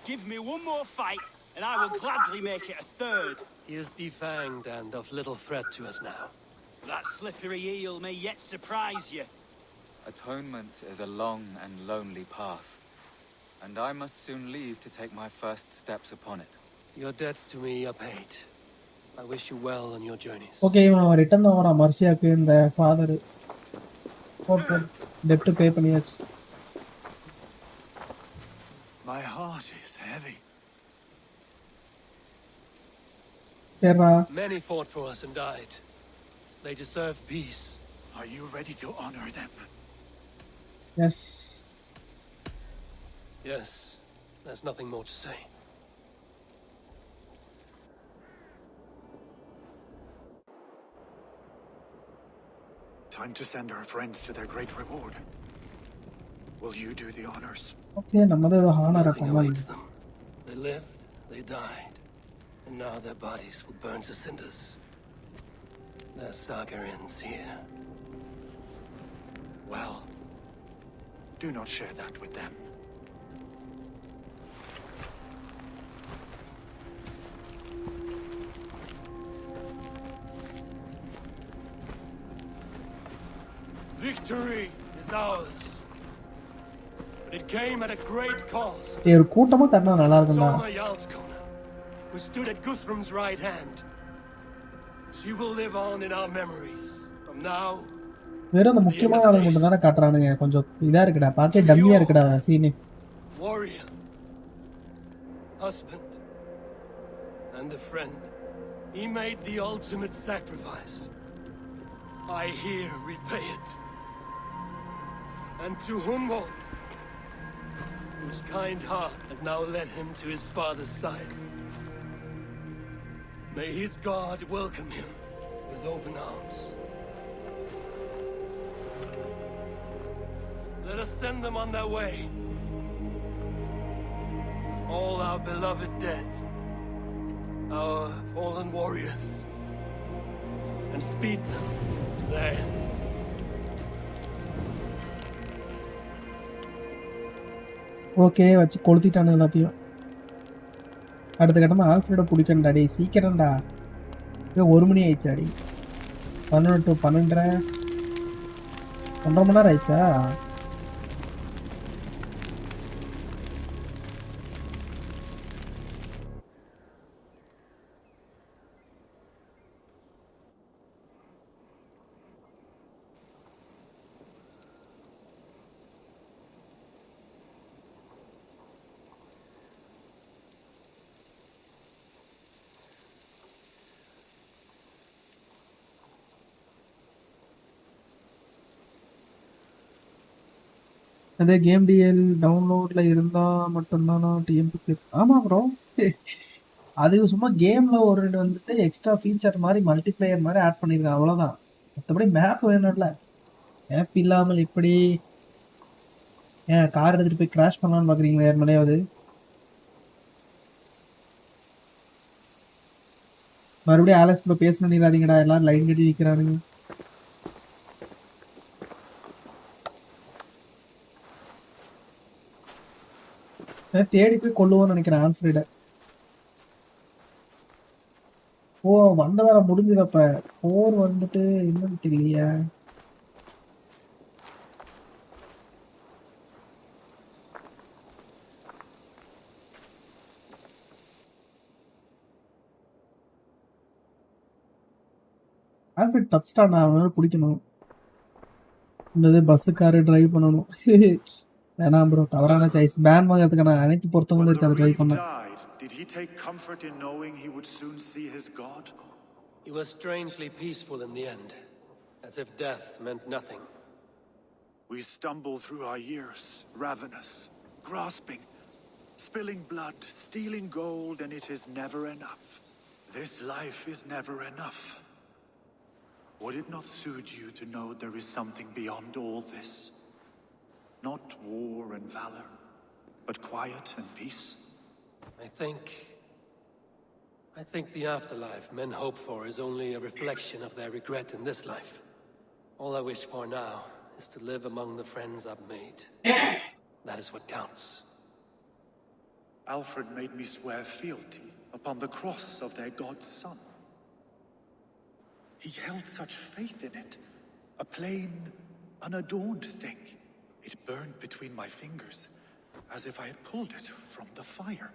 Give me one more fight, and I will gladly make it a third. He is defanged and of little threat to us now. That slippery eel may yet surprise you. Atonement is a long and lonely path, and I must soon leave to take my first steps upon it. Your debts to me are paid. I wish you well on your journeys. Okay, இவன் return ஆவறா மர்சியாக்கு இந்த father டெப்ட் பே பண்ணியாச்சு. My heart is heavy. Many fought for us and died. They deserve peace. Are you ready to honor them? Yes. Yes. There's nothing more to say. Time to send our friends to their great reward. Will you do the honors? Okay, நம்மதே ஹானர பண்ணலாம். They lived, they died, and now their bodies will burn to cinders. Their saga ends here. Well, do not share that with them. Victory is ours. But it came at a great cost. ஒரு கூட்டமா தட்டினா நல்லா இருக்கும்டா. Soma Jarlskona, who stood at Guthrum's right hand. She will live on in our memories. From now. வெறும் அந்த முக்கியமான ஆளுங்க மட்டும் தானே காட்டுறானுங்க. கொஞ்சம் இதா இருக்குடா, பார்க்கவே டம்மியா இருக்குடா Seenu. Warrior, husband, and a friend. He made the ultimate sacrifice. I here repay it. And to Hunwald, whose kind heart has now led him to his father's side. May his God welcome him with open arms. Let us send them on their way. All our beloved dead, our fallen warriors, and speed them to their end. Okay, வச்சு கொளுத்திட்டானு எல்லாத்தையும். அடுத்த கட்டமாக ஆல்ஃப்ரெடை பிடிக்கணும்டா. டே சீக்கிரம்டா, 1 மணி ஆயிடுச்சாடி. 11 to 12, 1.5 மணி நேரம் ஆயிடுச்சா? அதே game TL டவுன்லோடில் இருந்தால் மட்டும்தானா TMP clip? ஆமாம் ப்ரோ, அது சும்மா கேமில் ஒரு வந்துட்டு எக்ஸ்ட்ரா ஃபீச்சர் மாதிரி மல்டிப்ளேயர் மாதிரி ஆட் பண்ணியிருக்காங்க, அவ்வளோதான். மற்றபடி மேப் வேணும்ல. மேப் இல்லாமல் எப்படி ஏன் கார் எடுத்துகிட்டு போய் கிராஷ் பண்ணலான்னு பார்க்குறீங்க வேறு மேலேயாவது? மறுபடியும் ஆலஸ் கூட பேசணும் நீராதீங்கடா, எல்லோரும் லைன் கட்டி நிற்கிறானுங்க. தேடி போய் கொள்ளுவோன்னு நினைக்கிறேன் ஆல்ஃப்ரெட. ஓ, வந்த வேலை முடிஞ்சதப்ப போர் வந்துட்டு என்னன்னு தெரியலையா? ஆல்ஃப்ரெட் தப்பிச்சிட்டான், அவனால பிடிக்கணும். இந்த பஸ்ஸு காரு டிரைவ் பண்ணணும். வேணாம் ப்ரோ, தவறான சாய்ஸ். பேன் வாங்கிறதுக்கான அனைத்து பொருத்தங்களும் இருக்கு அதை ட்ரை பண்ண. Did he take comfort in knowing he would soon see his God? He was strangely peaceful in the end, as if death meant nothing. We stumble through our years, ravenous, grasping, spilling blood, stealing gold, and it is never enough. This life is never enough. Would it not soothe you to know there is something beyond all this? Not war and valor, but quiet and peace? I think the afterlife men hope for is only a reflection of their regret in this life. All I wish for now is to live among the friends I've made. That is what counts. Alfred made me swear fealty upon the cross of their God's Son. He held such faith in it, a plain, unadorned thing. It burned between my fingers, as if I had pulled it from the fire.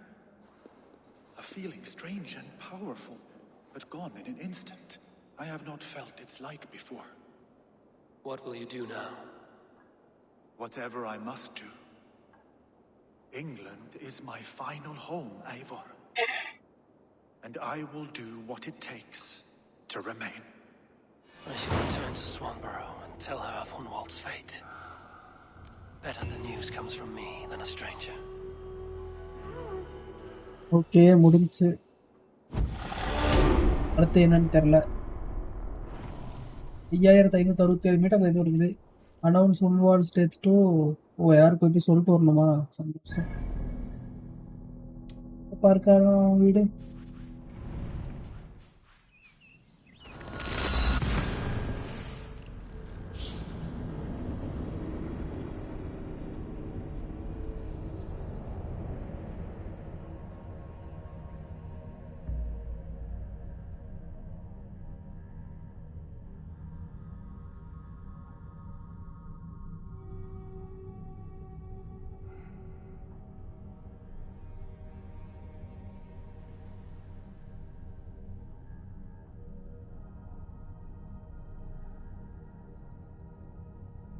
A feeling strange and powerful, but gone in an instant. I have not felt its like before. What will you do now? Whatever I must do. England is my final home, Eivor. And I will do what it takes to remain. I shall return to Swanborough and tell her of Hunwald's fate. Better the news comes from me than a stranger. Okay, முடிஞ்சு. அடுத்து என்னன்னு தெரில. 5567 metre எதுவும் இருக்குது. Announce Hunwald's death to. ஓ, யாருக்கு போய் சொல்லிட்டு வரணுமா? சந்தோஷம். பார்க்காரா வீடு.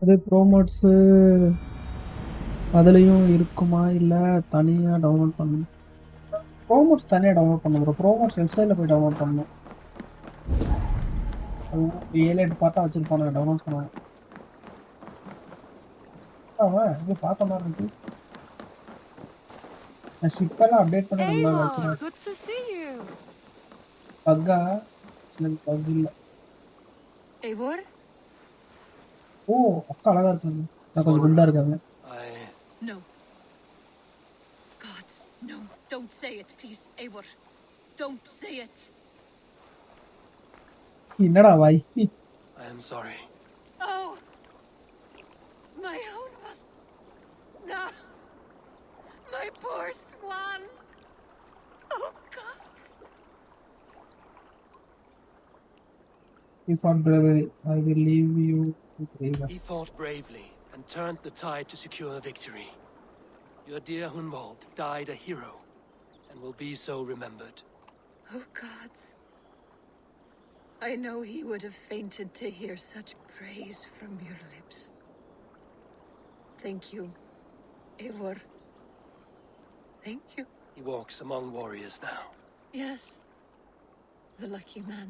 அது ப்ரோமோட்ஸு அதுலேயும் இருக்குமா இல்லை தனியாக டவுன்லோட் பண்ணணும்? ப்ரோமோட்ஸ் தனியாக டவுன்லோட் பண்ணணும் ப்ரோ. ப்ரோமோட்ஸ் வெப்சைட்டில் போய் டவுன்லோட் பண்ணணும். அது 7-8 பார்ட்டாக வச்சுருப்பானுங்க டவுன்லோட் பண்ணுவாங்க. அவன் இங்கே பார்த்த மாதிரி இருக்கு. நான் ஷிப்பெல்லாம் அப்டேட் பண்ணி ரொம்ப நாள் வச்சுருக்கேன். Good to see you. பக்கா எனக்கு பக் இல்லை. Eivor? ஓ அக்கா அழகா இருக்காங்க. நான் கொஞ்சம் குண்டா இருக்காங்க. No. Gods, no. Don't say it, please, Eivor. Don't say it. என்னடா வாய்? I am sorry. Oh, my own one. No, my poor swan. Oh, gods. He fought bravely. I will leave you to brave. He fought bravely and turned the tide to secure victory. Your dear Hunwald died a hero and will be so remembered. Oh, gods. I know he would have fainted to hear such praise from your lips. Thank you, Eivor. Thank you. He walks among warriors now. Yes, the lucky man.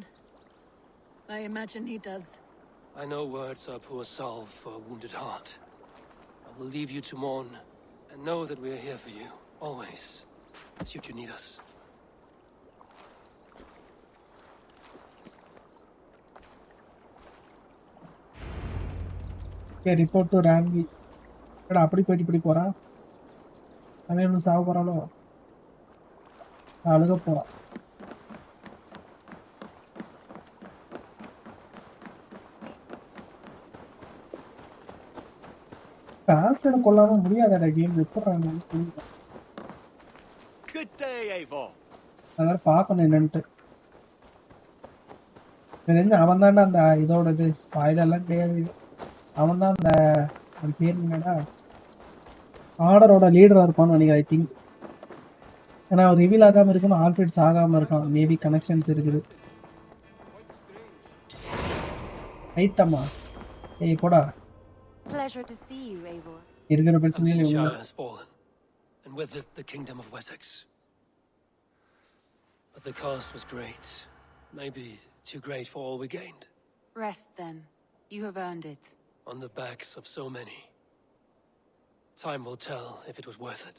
I imagine he does. I know words are poor salve for a wounded heart. I will leave you to mourn, and know that we are here for you, always, should you need us. Okay, report to Ranvi. எடா அப்படி போயிட்டு இப்படி போறா. அவன் இன்னும் சாவ போறானோ? அழுக போறான். ஆல்ஃபிரட கொல்லாம முடியாதடா கேம் எப்பறாங்க? Good day, Eivor. அத பாக்கணும் என்னன்ட்டு. தெரிஞ்ச அவன் தான்டா அந்த இதோட இது ஸ்பாயிலர்லாம் கிடையாது இது. அவன் தான் அந்த பேர் என்னடா ஆர்டரோட லீடரா இருப்பான்னு நினைக்கிறேன். I think. ஏன்னா அவர் ரிவீல் ஆகாம இருக்கணும், ஆல்ஃபிரட்ஸ் ஆகாம இருக்கான். மேபி கனெக்ஷன்ஸ் இருக்குது. ஐத்தம்மா ஏய் போடா. Pleasure to see you, Eivor. இருக்கிற பிரச்சனையில Shire has fallen, and with it the kingdom of Wessex. But the cost was great. Maybe too great for all we gained. Rest then. You have earned it. On the backs of so many. Time will tell if it was worth it.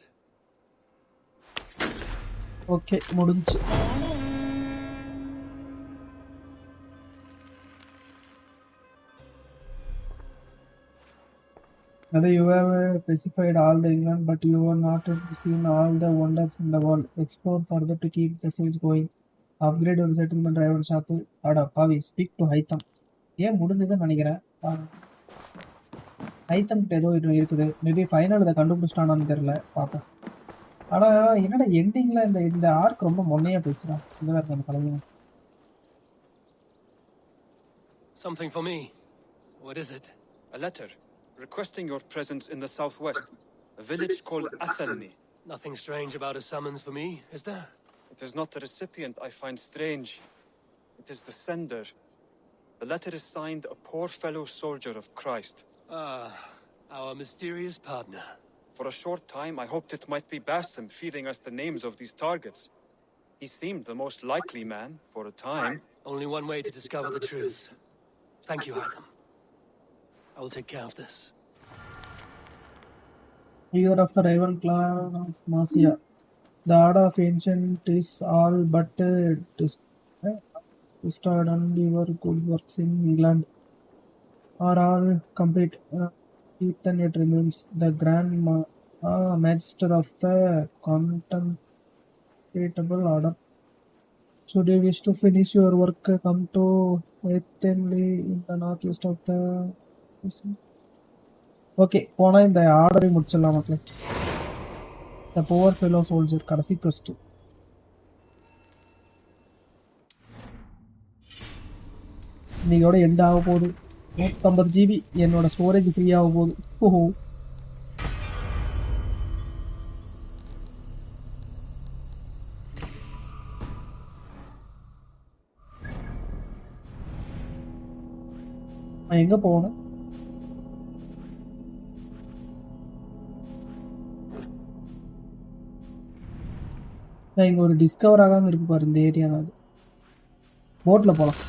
Okay, முடிஞ்சு. Now you have specified all the England, but you are not seen all the wonders in the world. Explore further to keep the siege going. Upgrade your settlement driver shop. Ada Pavi, speak to Haitham. ஏன் முடிஞ்சதுன்னு நினைக்கிறேன். Haitham கிட்ட ஏதோ இது இருக்குது. Maybe final இதை கண்டுபிடிச்சிட்டானான்னு தெரியல, பார்ப்போம். ஆனால் என்னடா எண்டிங்கில் இந்த ஆர்க் ரொம்ப மொன்னையாக போயிடுச்சுடா. இங்கே இருக்கு அந்த கலவையும். Something for me. What is it? A letter requesting your presence in the southwest, a village called Athelney. Nothing strange about a summons for me, is there? It is not the recipient I find strange. It is the sender. The letter is signed a poor fellow soldier of Christ. Ah, our mysterious partner. For a short time, I hoped it might be Basim feeding us the names of these targets. He seemed the most likely man for a time. Only one way to discover the truth. Thank you, Adam. I will take care of this. Year of the Raven clan of Marcia. The order of ancient is all but destroyed, and your good works in England are all complete. Ethan it remains the grand magister of the contemptible order. Should you wish to finish your work, come to Ethanly in the northwest of the... okay, போனால் இந்த ஆர்டரை முடிச்சிடலாம் மக்களே. The poor fellow soldier கடைசி கொஸ்ட். இன்னையோட end ஆக போகுது. 150 GB என்னோட ஸ்டோரேஜ் ஃப்ரீ ஆக போகுது. ஓஹோ, நான் எங்கே போகணும்? நான் இங்கே ஒரு டிஸ்கவர் ஆகாமல் இருக்கு பாரு இந்த ஏரியா தான். அது போட்டில் போகலாம்.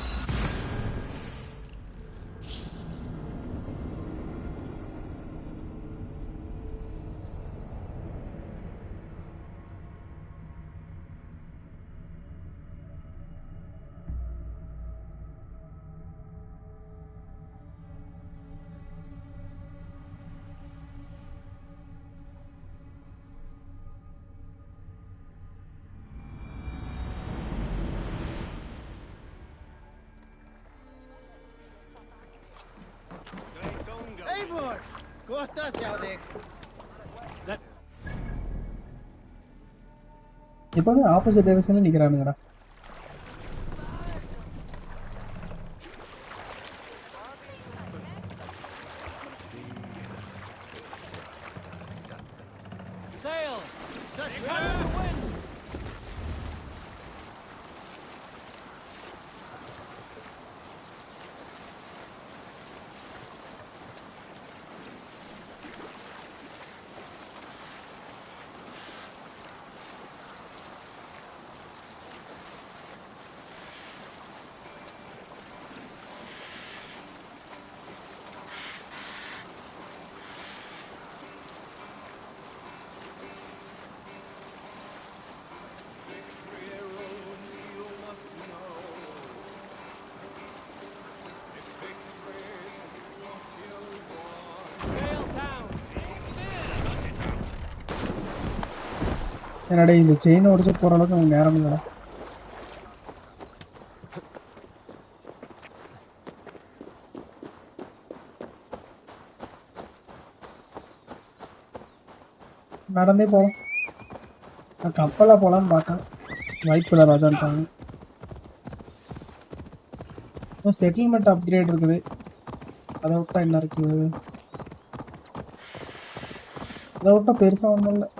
Eivor! Kohtas Jadek! எப்பவுமே ஆப்போசிட் டைரக்ஷன்ல நிக்கிறானுங்கடா. Sail! Set for the wind! என்னடா இந்த செயினை உடச்சு போகிற அளவுக்கு நமக்கு நேரம் இல்லைடா. நடந்தே போகலாம். நான் கப்பலாக போகலான்னு பார்த்தேன், வாய்ப்பில்லை ராஜான்ட்டாங்க. இன்னும் செட்டில்மெண்ட் அப்கிரேட் இருக்குது, அதை விட்டா என்ன இருக்குது? அதை விட்டா பெருசாக ஒன்றும் இல்லை.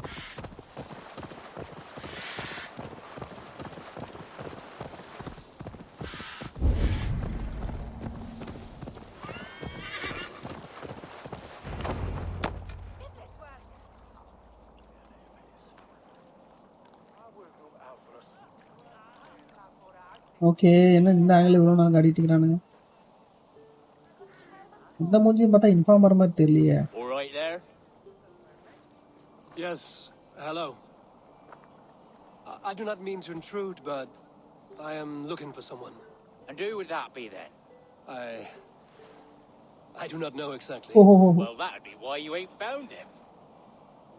ஓகே, என்ன இந்த ஆங்கிள் இவ்வளோ நாங்கள் காட்டிட்டு இருக்கிறானுங்க. இந்த மூஞ்சியும் பார்த்தா இன்ஃபார்மர் மாதிரி தெரியலையே. All right there? Yes, hello. I do not mean to intrude, but I am looking for someone. And who would that be then? I do not know exactly. Well, that'd be why you ain't found him.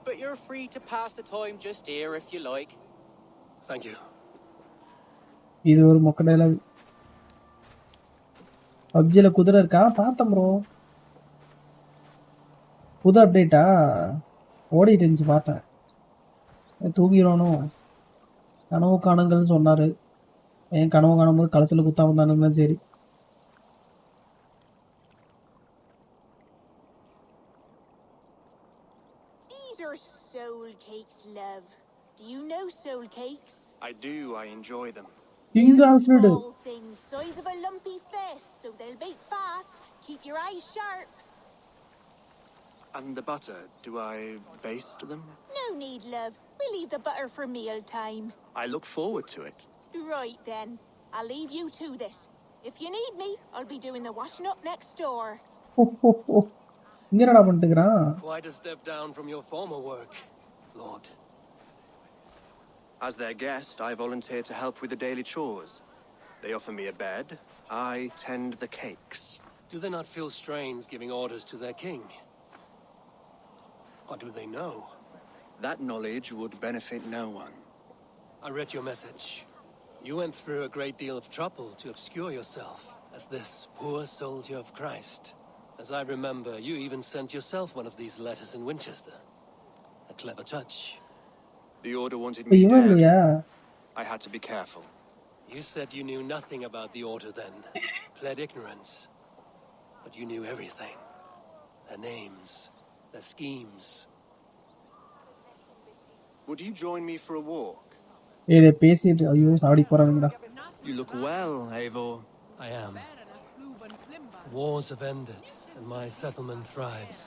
But you're free to pass the time just here if you like. Thank you. இது ஒரு மொக்க dialogue. பப்ஜியில் குதிரை இருக்கா? பார்த்தேன் bro. புது அப்டேட்டா? ஓடிட்டு இருந்துச்சு, பார்த்தேன். தூங்கிடணும், கனவு காணுங்கள்னு சொன்னார். என் கனவு காணும்போது களத்தில் குத்தாம தானுங்களா? சரி. These are soul cakes, love. Do you know soul cakes? I do, I enjoy them. Small things, size of a lumpy fist, so they'll bake fast. Keep your eyes sharp. And the butter, do I baste them? No need, love. We'll leave the butter for meal time. I look forward to it. Right then. I'll leave you to this. If you need me, I'll be doing the washing up next door. என்னடா பண்ணிட்டுக்கிறான்? Quite a step down from your former work, Lord. As their guest, I volunteer to help with the daily chores. They offer me a bed, I tend the cakes. Do they not feel strange giving orders to their king? Or do they know? That knowledge would benefit no one. I read your message. You went through a great deal of trouble to obscure yourself as this poor soldier of Christ. As I remember, you even sent yourself one of these letters in Winchester. A clever touch. The order wanted me dead. I had to be careful. You said you knew nothing about the order then. Pled ignorance. But you knew everything. Their names, their schemes. Would you join me for a walk? ஏய் பேசிட்டு ஐயோ சாடி போறானுங்கடா. You look well, Eivor. I am. Wars have ended and my settlement thrives.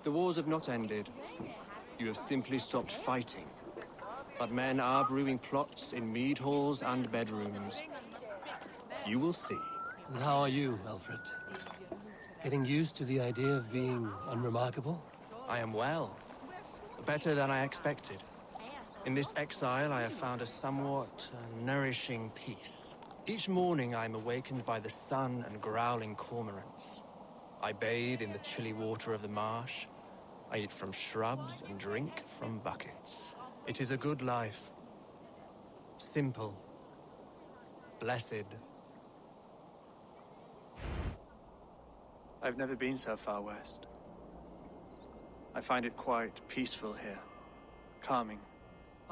The wars have not ended. You have simply stopped fighting. But men are brewing plots in mead halls and bedrooms. You will see. And how are you, Alfred? Getting used to the idea of being unremarkable? I am well. Better than I expected. In this exile, I have found a somewhat nourishing peace. Each morning, I am awakened by the sun and growling cormorants. I bathe in the chilly water of the marsh. I eat from shrubs and drink from buckets. It is a good life. Simple. Blessed. I've never been so far west. I find it quite peaceful here. Calming.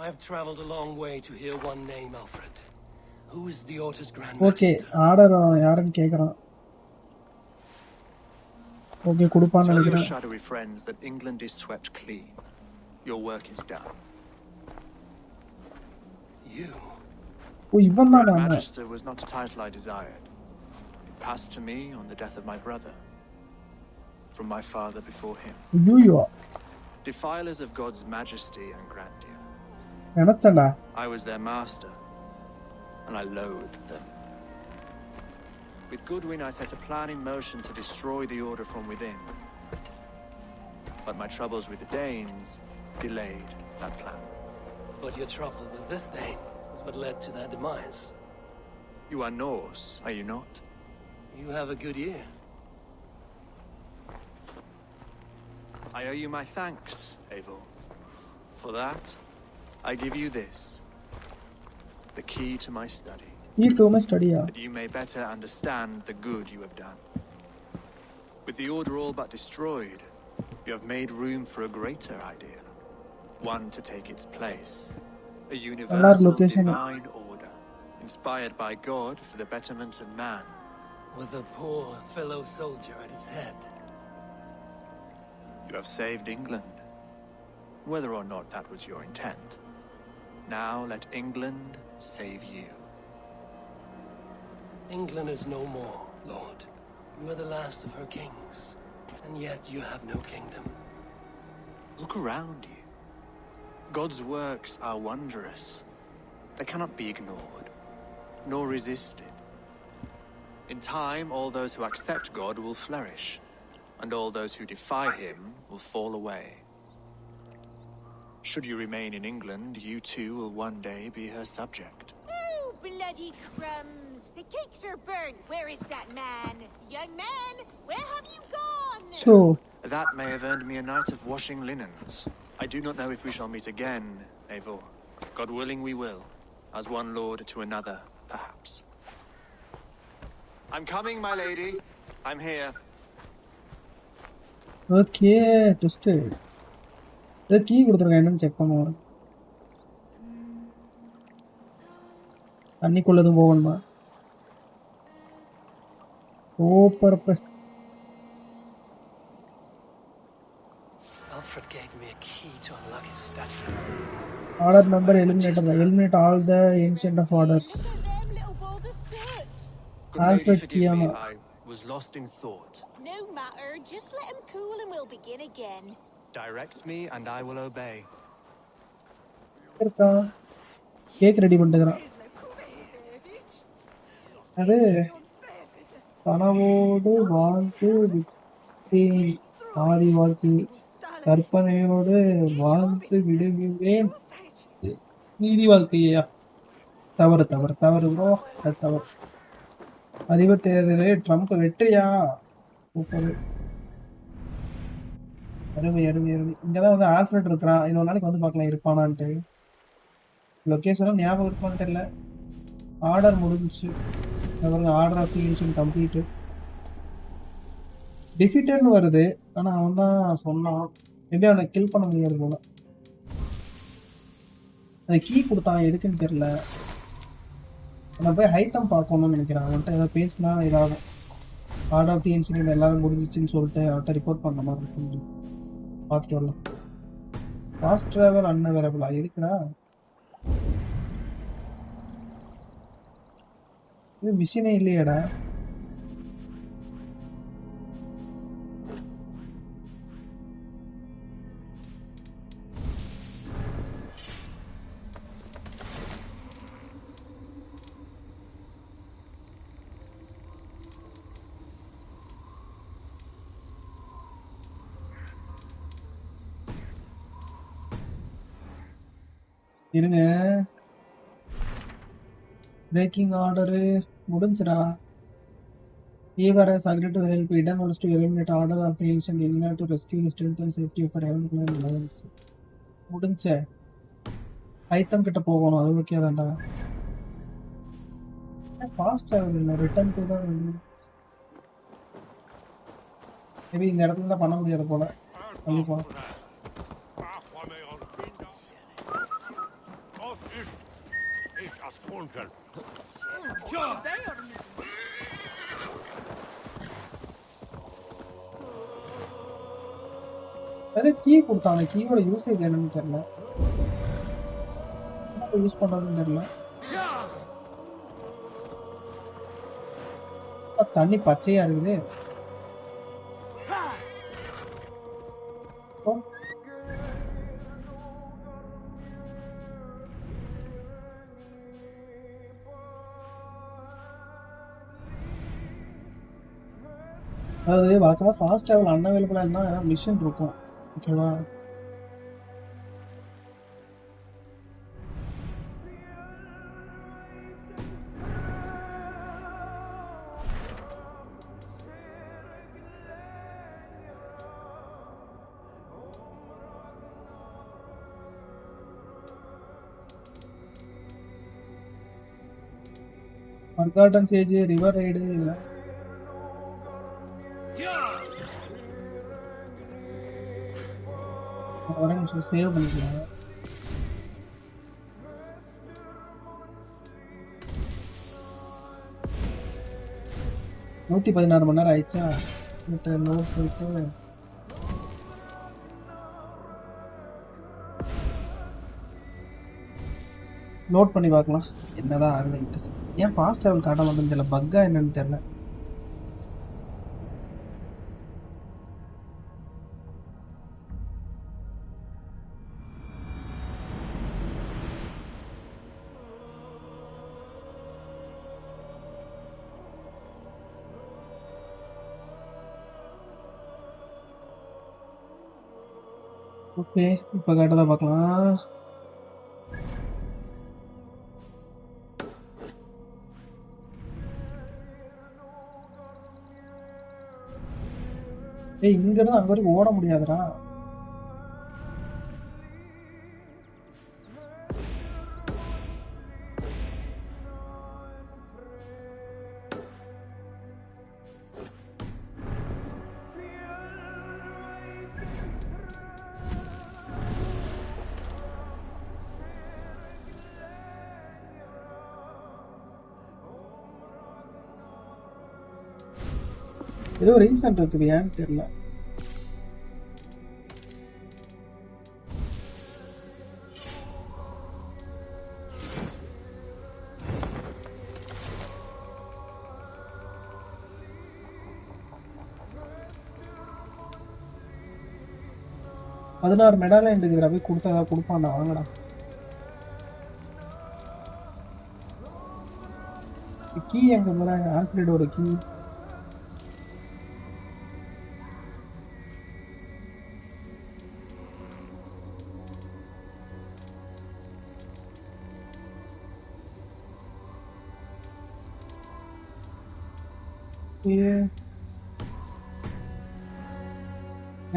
I have traveled a long way to hear one name, Alfred. Who is the Orta's Grand Okay, Master? order யாருன்னு கேக்குறான். Okay, கொடுப்பான்னு Tell your நினைக்கிறேன். shadowy friends that England is swept clean. Your work is done. You? ஓ இவன் தான் Grand நாம. Magister was not a title I desired. It passed to me on the death of my brother. From my father before him. ஐயோ. Defilers of God's majesty and grandeur. நினைச்சடா. I was their master, and I loathed them. With Goodwin, I set a plan in motion to destroy the order from within. But my troubles with the Danes delayed that plan. But your trouble with this Dane is what led to their demise. You are Norse, are you not? You have a good ear. I owe you my thanks, Eivor. For that, I give you this. The key to my study. You to my study, yeah. That you may better understand the good you have done. With the order all but destroyed, you have made room for a greater idea. One to take its place. A universal divine order, inspired by God for the betterment of man. With a poor fellow soldier at its head. You have saved England, whether or not that was your intent. Now let England save you. England is no more, Lord. You are the last of her kings, and yet you have no kingdom. Look around you. God's works are wondrous. They cannot be ignored, nor resisted. In time, all those who accept God will flourish, and all those who defy him will fall away. Should you remain in England, you too will one day be her subject. Oh, bloody crumbs! The cakes are burnt. Where is that man? Young man, where have you gone? So, that may have earned me a night of washing linens. I do not know if we shall meet again, Eivor. God willing, we will. As one lord to another, perhaps. I'm coming, my lady. I'm here. okay, just the key கொடுத்துருங்க என்னன்னு check பண்ணுவோம். தண்ணிக்குள்ளதும் போகணுமா? Super. Alfred gave me a key to unlock his statue. Order number eliminate all the ancient of orders. Alfred's key. I was lost in thought. No matter, just let him cool and we'll begin again. Direct me and I will obey. Cake ready பண்ணிட்டுக்கிறான். அது கனவோடு வாழ்ந்து விட்டேன் ஆதி வாழ்க்கை கற்பனையோடு வாழ்ந்து விடுவேன் நீதி வாழ்க்கையா. தவறு ப்ரோ, அது தவறு. அதிபர் தேர்தலில் ட்ரம்ப் வெற்றியா? சூப்பர், அருமை. இங்கதான் வந்து ஆல்ஃபிரட் இருக்கிறான். இன்னொரு நாளைக்கு வந்து பார்க்கலாம் இருப்பானான்ட்டு. லொக்கேஷனும் ஞாபகம் இருப்பான்னு தெரியல. ஆர்டர் முடிஞ்சிச்சு. Order of the ancients complete. டிஃபிட்டட்னு வருது, ஆனால் அவன் தான் சொன்னான். மேபி அவனை கில் பண்ண முடியாது போல. அந்த கீ கொடுத்தான் எதுக்குன்னு தெரியல. நான் போய் ஹைத்தம் பார்க்கணும்னு நினைக்கிறேன். அவன்கிட்ட ஏதாவது பேசினா இதாகும். ஆர்டர் ஆஃப் தி இன்சிடென்ட் எல்லாரும் முடிஞ்சிச்சுன்னு சொல்லிட்டு அவன்கிட்ட ரிப்போர்ட் பண்ண மாதிரி இருக்கும். பார்த்துட்டு வரலாம். ஃபாஸ்ட் ட்ராவல் அன்அவைலபிளா? எதுக்குடா இது? மிஷினே இல்லையாடா? இருங்க. பிரேக்கிங் ஆர்டரு முடிஞ்சுடா. Eva has agreed to help Eden wants to eliminate order of the ancient Illinois to rescue the strength and safety of her heavenly alliance. முடிஞ்ச பைத்தம் கிட்ட போகணும். அது ஓகே தான்டா. ஃபாஸ்ட் டிராவல் ரிட்டர்ன் டு தான். Maybe இந்த இடத்துல தான் பண்ண முடியாது போல. தள்ளி போகணும். அது கீ கொடுத்தாங்க. கீயோட யூசேஜ் என்னன்னு தெரியல. என்ன யூஸ் பண்றதுன்னு தெரியல. தண்ணி பச்சையா இருக்குது. அதாவது வழக்கமாக ஃபாஸ்ட் ட்ராவல் அன்அவைலபிளாக இருந்தால் ஏதாவது மிஷின் இருக்கும். ஓகேவா? ஃபர்காட்டன் சேஜ், ரிவர் ரைடு இதெல்லாம் ஒரு நிமிஷம் சேவ் பண்ணிக்கலாம். நூற்றி 16 மணி நேரம் ஆயிடுச்சா? நோட் போயிட்டு நோட் பண்ணி பார்க்கலாம் என்னதான் ஆகுதுன்ட்டு. ஏன் ஃபாஸ்ட் ட்ராவல் காட்ட மாட்டேன்னு தெரியல. பக்கா என்னன்னு தெரியல. ஓகே, இப்போ காட்டதா பார்க்கலாம். ஏய், இங்கிருந்து அங்க வரைக்கும் ஓட முடியாதுடா. ஏதோ ரீசன் இருக்குது, ஏன்னு தெரியல. பதினாறு மெடால இருக்குதுடா. போய் கொடுத்தா ஏதாவது கொடுப்பான்டா. வாங்கடா. கீ எங்க போறாங்க? ஆல்ஃபிரடோட கீ.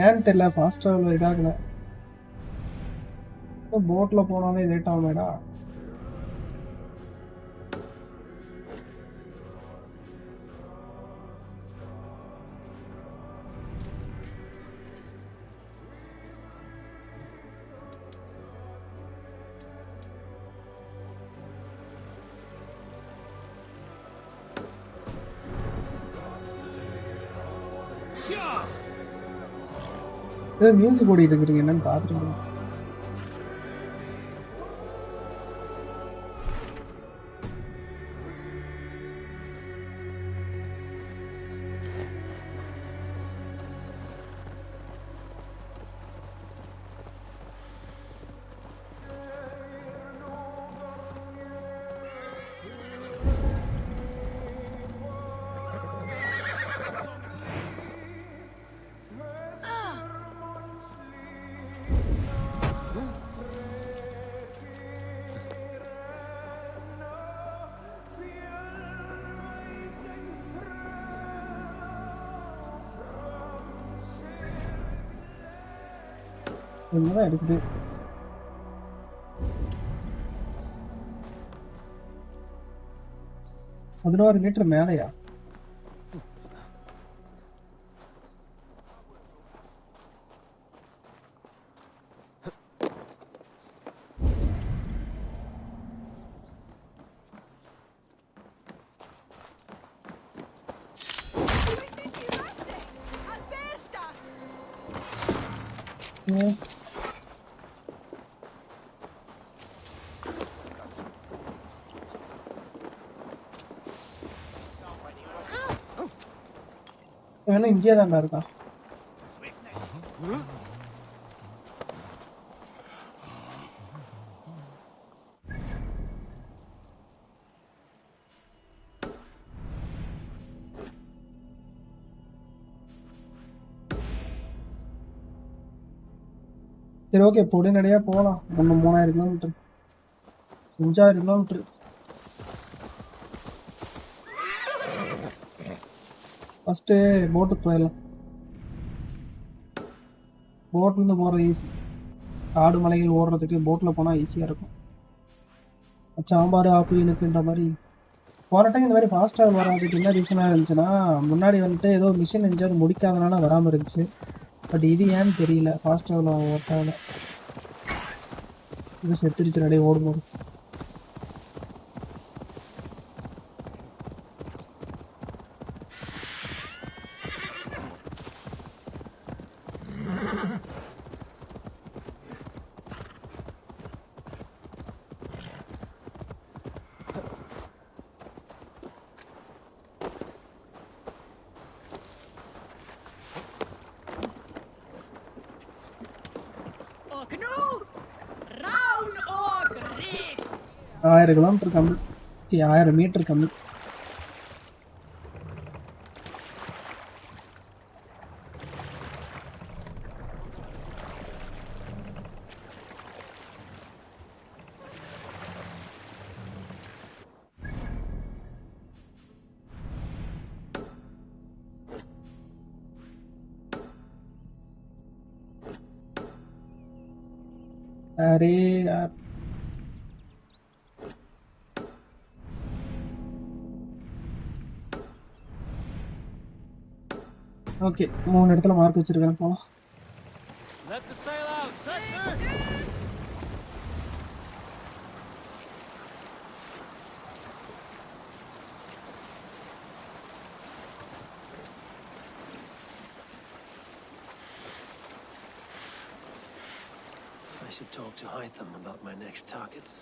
ஏன்னு தெரியல. ஃபாஸ்ட் ட்ராவல் இதாகல. போட்ல போனாலே லேட் ஆகுமேடா. ஏதோ மியூசிக் ஓடிட்டு இருக்கிறீங்க, என்னன்னு பார்த்துட்டு. என்னதான் இருக்குது? 16 மீட்டர் மேலையா? வேணா இங்கே தான்டா இருக்கான். சரி ஓகே, பொடிநடையா போகலாம். 3000 கிலோமீட்டர், 5000 கிலோமீட்டர். ஃபஸ்ட்டு போட்டுக்கு போயிடலாம். போட்லேருந்து போகிறது ஈஸி. காடு மலைகள் ஓடுறதுக்கு போட்டில் போனால் ஈஸியாக இருக்கும். சாம்பார் ஆப்பிளுக்குன்ற மாதிரி போகிற டைம் இந்த மாதிரி ஃபாஸ்ட்டாக வராதுக்கு என்ன ரீசனாக இருந்துச்சுன்னா, முன்னாடி வந்துட்டு ஏதோ மிஷின் எங்கேயாவது முடிக்காதனால வராமல் இருந்துச்சு. பட் இது ஏன்னு தெரியல, ஃபாஸ்ட்டாக ஓட்டாவில் இது செத்துருச்சு நிறைய ஓடும்போது. Round or great. 1000 கிலோமீட்டர் கம்மி, 1000 மீட்டர் கம்மி. अरे यार ஓகே, 3 இடத்துல மார்க் வச்சிருக்கேன். போலாம். Let the sail out. I should talk to Hytham about my next targets.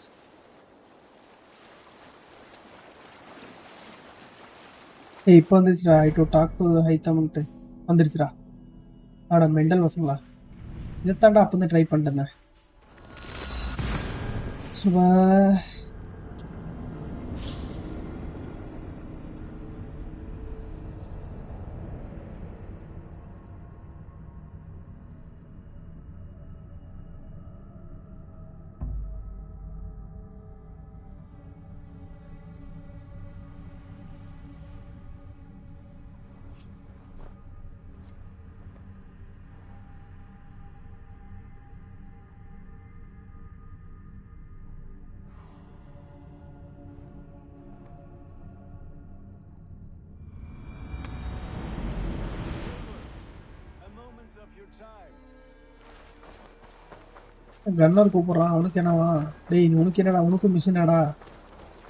இப்போ வந்துருச்சுடா. ஐ டு டாக் டு ஹைத்தம்ன்ட்டு வந்துருச்சுடா. ஆடா மெண்டல் பசங்களா, இதைத்தாண்டா அப்போ வந்து ட்ரை பண்ணிட்டேன். சுபா கன்னர் கூப்பிட்றான். அவனுக்கு என்னவா? டேய் உனக்கு என்னடா, உனக்கும் மிஷினாடா?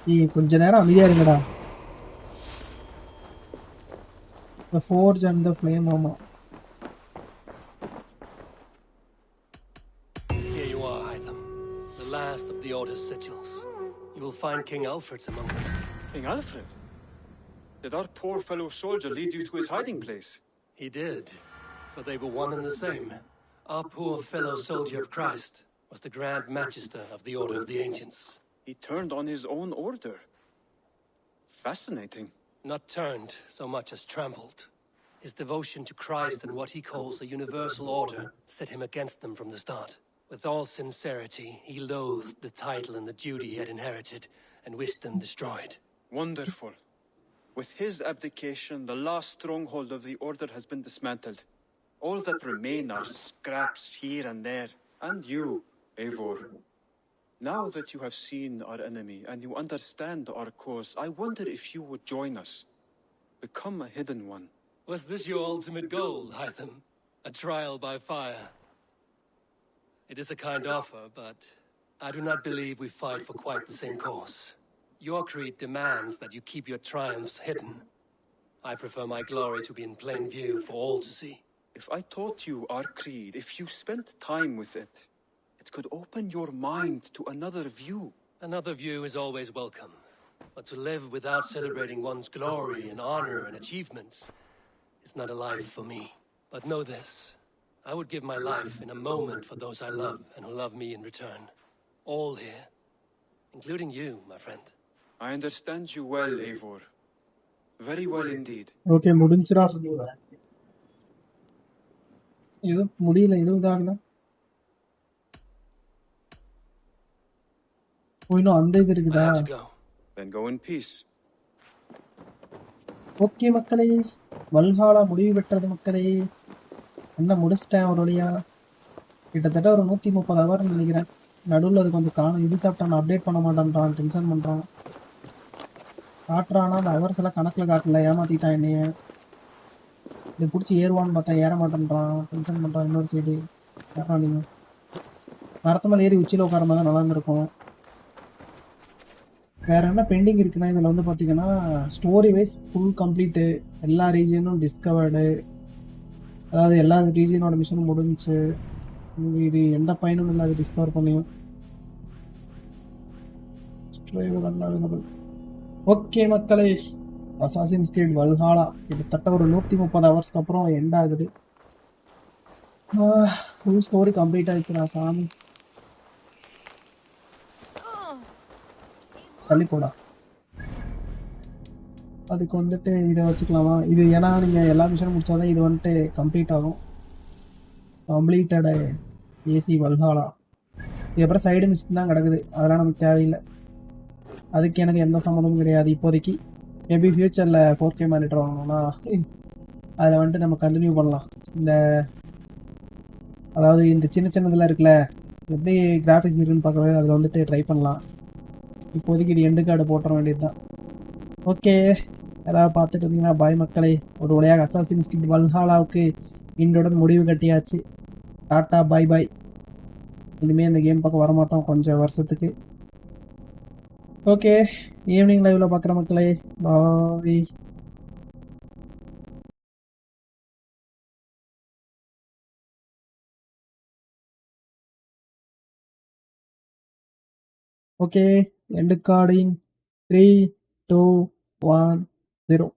நீ கொஞ்ச நேரம் அமைதியாக இருங்கடா. The forge and the flame, ஆமா. Here you are, Hytham. The last of the Order's sigils. You will find King Alfred's among them. King Alfred? Did our poor fellow soldier lead you to his hiding place? He did, for they were one and the same. Our poor fellow soldier of Christ was the Grand Magister of the Order of the Ancients. He turned on his own order. Fascinating. Not turned so much as trampled. His devotion to Christ and what he calls a universal order set him against them from the start. With all sincerity, he loathed the title and the duty he had inherited and wished them destroyed. Wonderful. With his abdication, the last stronghold of the Order has been dismantled. All that remain are scraps here and there. And you, Eivor. Now that you have seen our enemy and you understand our course, I wonder if you would join us. Become a hidden one. Was this your ultimate goal, Hytham? A trial by fire? It is a kind offer, but I do not believe we fight for quite the same cause. Your creed demands that you keep your triumphs hidden. I prefer my glory to be in plain view for all to see. If I taught you our creed, if you spent time with it, it could open your mind to another view. Another view is always welcome. But to live without celebrating one's glory and honor and achievements is not a life for me. But know this, I would give my life in a moment for those I love and who love me in return. All here, including you, my friend. I understand you well, Eivor. Very well indeed. Okay முடிஞ்சிரா இது முடியல இது இதாகல இன்னும் அந்த இது இருக்குதா Then go in peace. Okay மக்களே வல்ஹாலா முடிவு பெற்றது மக்களே என்ன முடிச்சிட்டேன் ஒரு வழியா கிட்டத்தட்ட ஒரு 130 ஹவர் நினைக்கிறேன் நடுவில் அது கொஞ்சம் காணும் இது சாப்பிட்டான் அப்டேட் பண்ண மாட்டேன்றான் டென்ஷன் பண்ணுறான் காட்டுறானா அந்த ஹவர்ஸ் எல்லாம் கணக்கில் காட்டல ஏமாத்திட்டான் என்னைய இது பிடிச்சி ஏறுவான்னு பார்த்தா ஏற மாட்டேன்றான் டென்ஷன் பண்ணுறான் இன்னொரு சைடு காட்டுறான் நீங்கள் மரத்து மேலே ஏறி உச்சியில் உட்காரமா தான் நல்லா இருந்திருக்கும் வேறு என்ன பெண்டிங் இருக்குன்னா இதில் வந்து பார்த்தீங்கன்னா ஸ்டோரி வைஸ் ஃபுல் கம்ப்ளீட்டு எல்லா ரீஜியனும் டிஸ்கவர்டு அதாவது எல்லா ரீஜியனோட மிஷனும் முடிஞ்சிச்சு இது எந்த பயனும் இல்லை அது டிஸ்கவர் பண்ணியும் ஓகே மக்களே அசாசின்ஸ் கிரீட் வல்ஹாலா கிட்டத்தட்ட ஒரு 130 ஹவர்ஸ்க்கு அப்புறம் எண்ட் ஆகுது ஃபுல் ஸ்டோரி கம்ப்ளீட் ஆயிடுச்சுடா சாமி தள்ளி போடா அதுக்கு வந்துட்டு இதை வச்சுக்கலாமா இது ஏன்னா நீங்கள் எல்லா மிஷனும் முடிச்சாதான் இது வந்துட்டு கம்ப்ளீட் ஆகும் கம்ப்ளீட்டடு ஏசி வல்ஹாலா இதுக்கப்புறம் சைடு மிஷன் தான் கிடக்குது அதெல்லாம் நமக்கு தேவையில்லை அதுக்கு எனக்கு எந்த சம்மந்தமும் கிடையாது இப்போதைக்கு மேபி ஃப்யூச்சரில் 4K மானிட்டர் வாங்கணும்னா அதில் வந்துட்டு நம்ம கண்டினியூ பண்ணலாம் இந்த அதாவது இந்த சின்ன சின்னதெல்லாம் இருக்குல்ல எப்படி கிராஃபிக்ஸ் இருக்குன்னு பார்க்கறது அதில் வந்துட்டு ட்ரை பண்ணலாம் இப்போதைக்கு இது எண்டு கார்டு போட்டுற வேண்டியது தான் ஓகே யாராவது பார்த்துட்டு இருந்தீங்கன்னா பாய் மக்களே ஒரு வழியாக அசாசின்ஸ் கிரீட் வல்ஹாலாவுக்கு இன்றுடன் முடிவு கட்டியாச்சு டாட்டா பாய் பாய் இனிமேல் இந்த கேம் பக்கம் வரமாட்டோம் கொஞ்சம் வருஷத்துக்கு ஓகே ஈவினிங் லைவில் பார்க்குற மக்களே பாய் ஓகே எண்டு கார்டு இன் 3, 2, 1, 0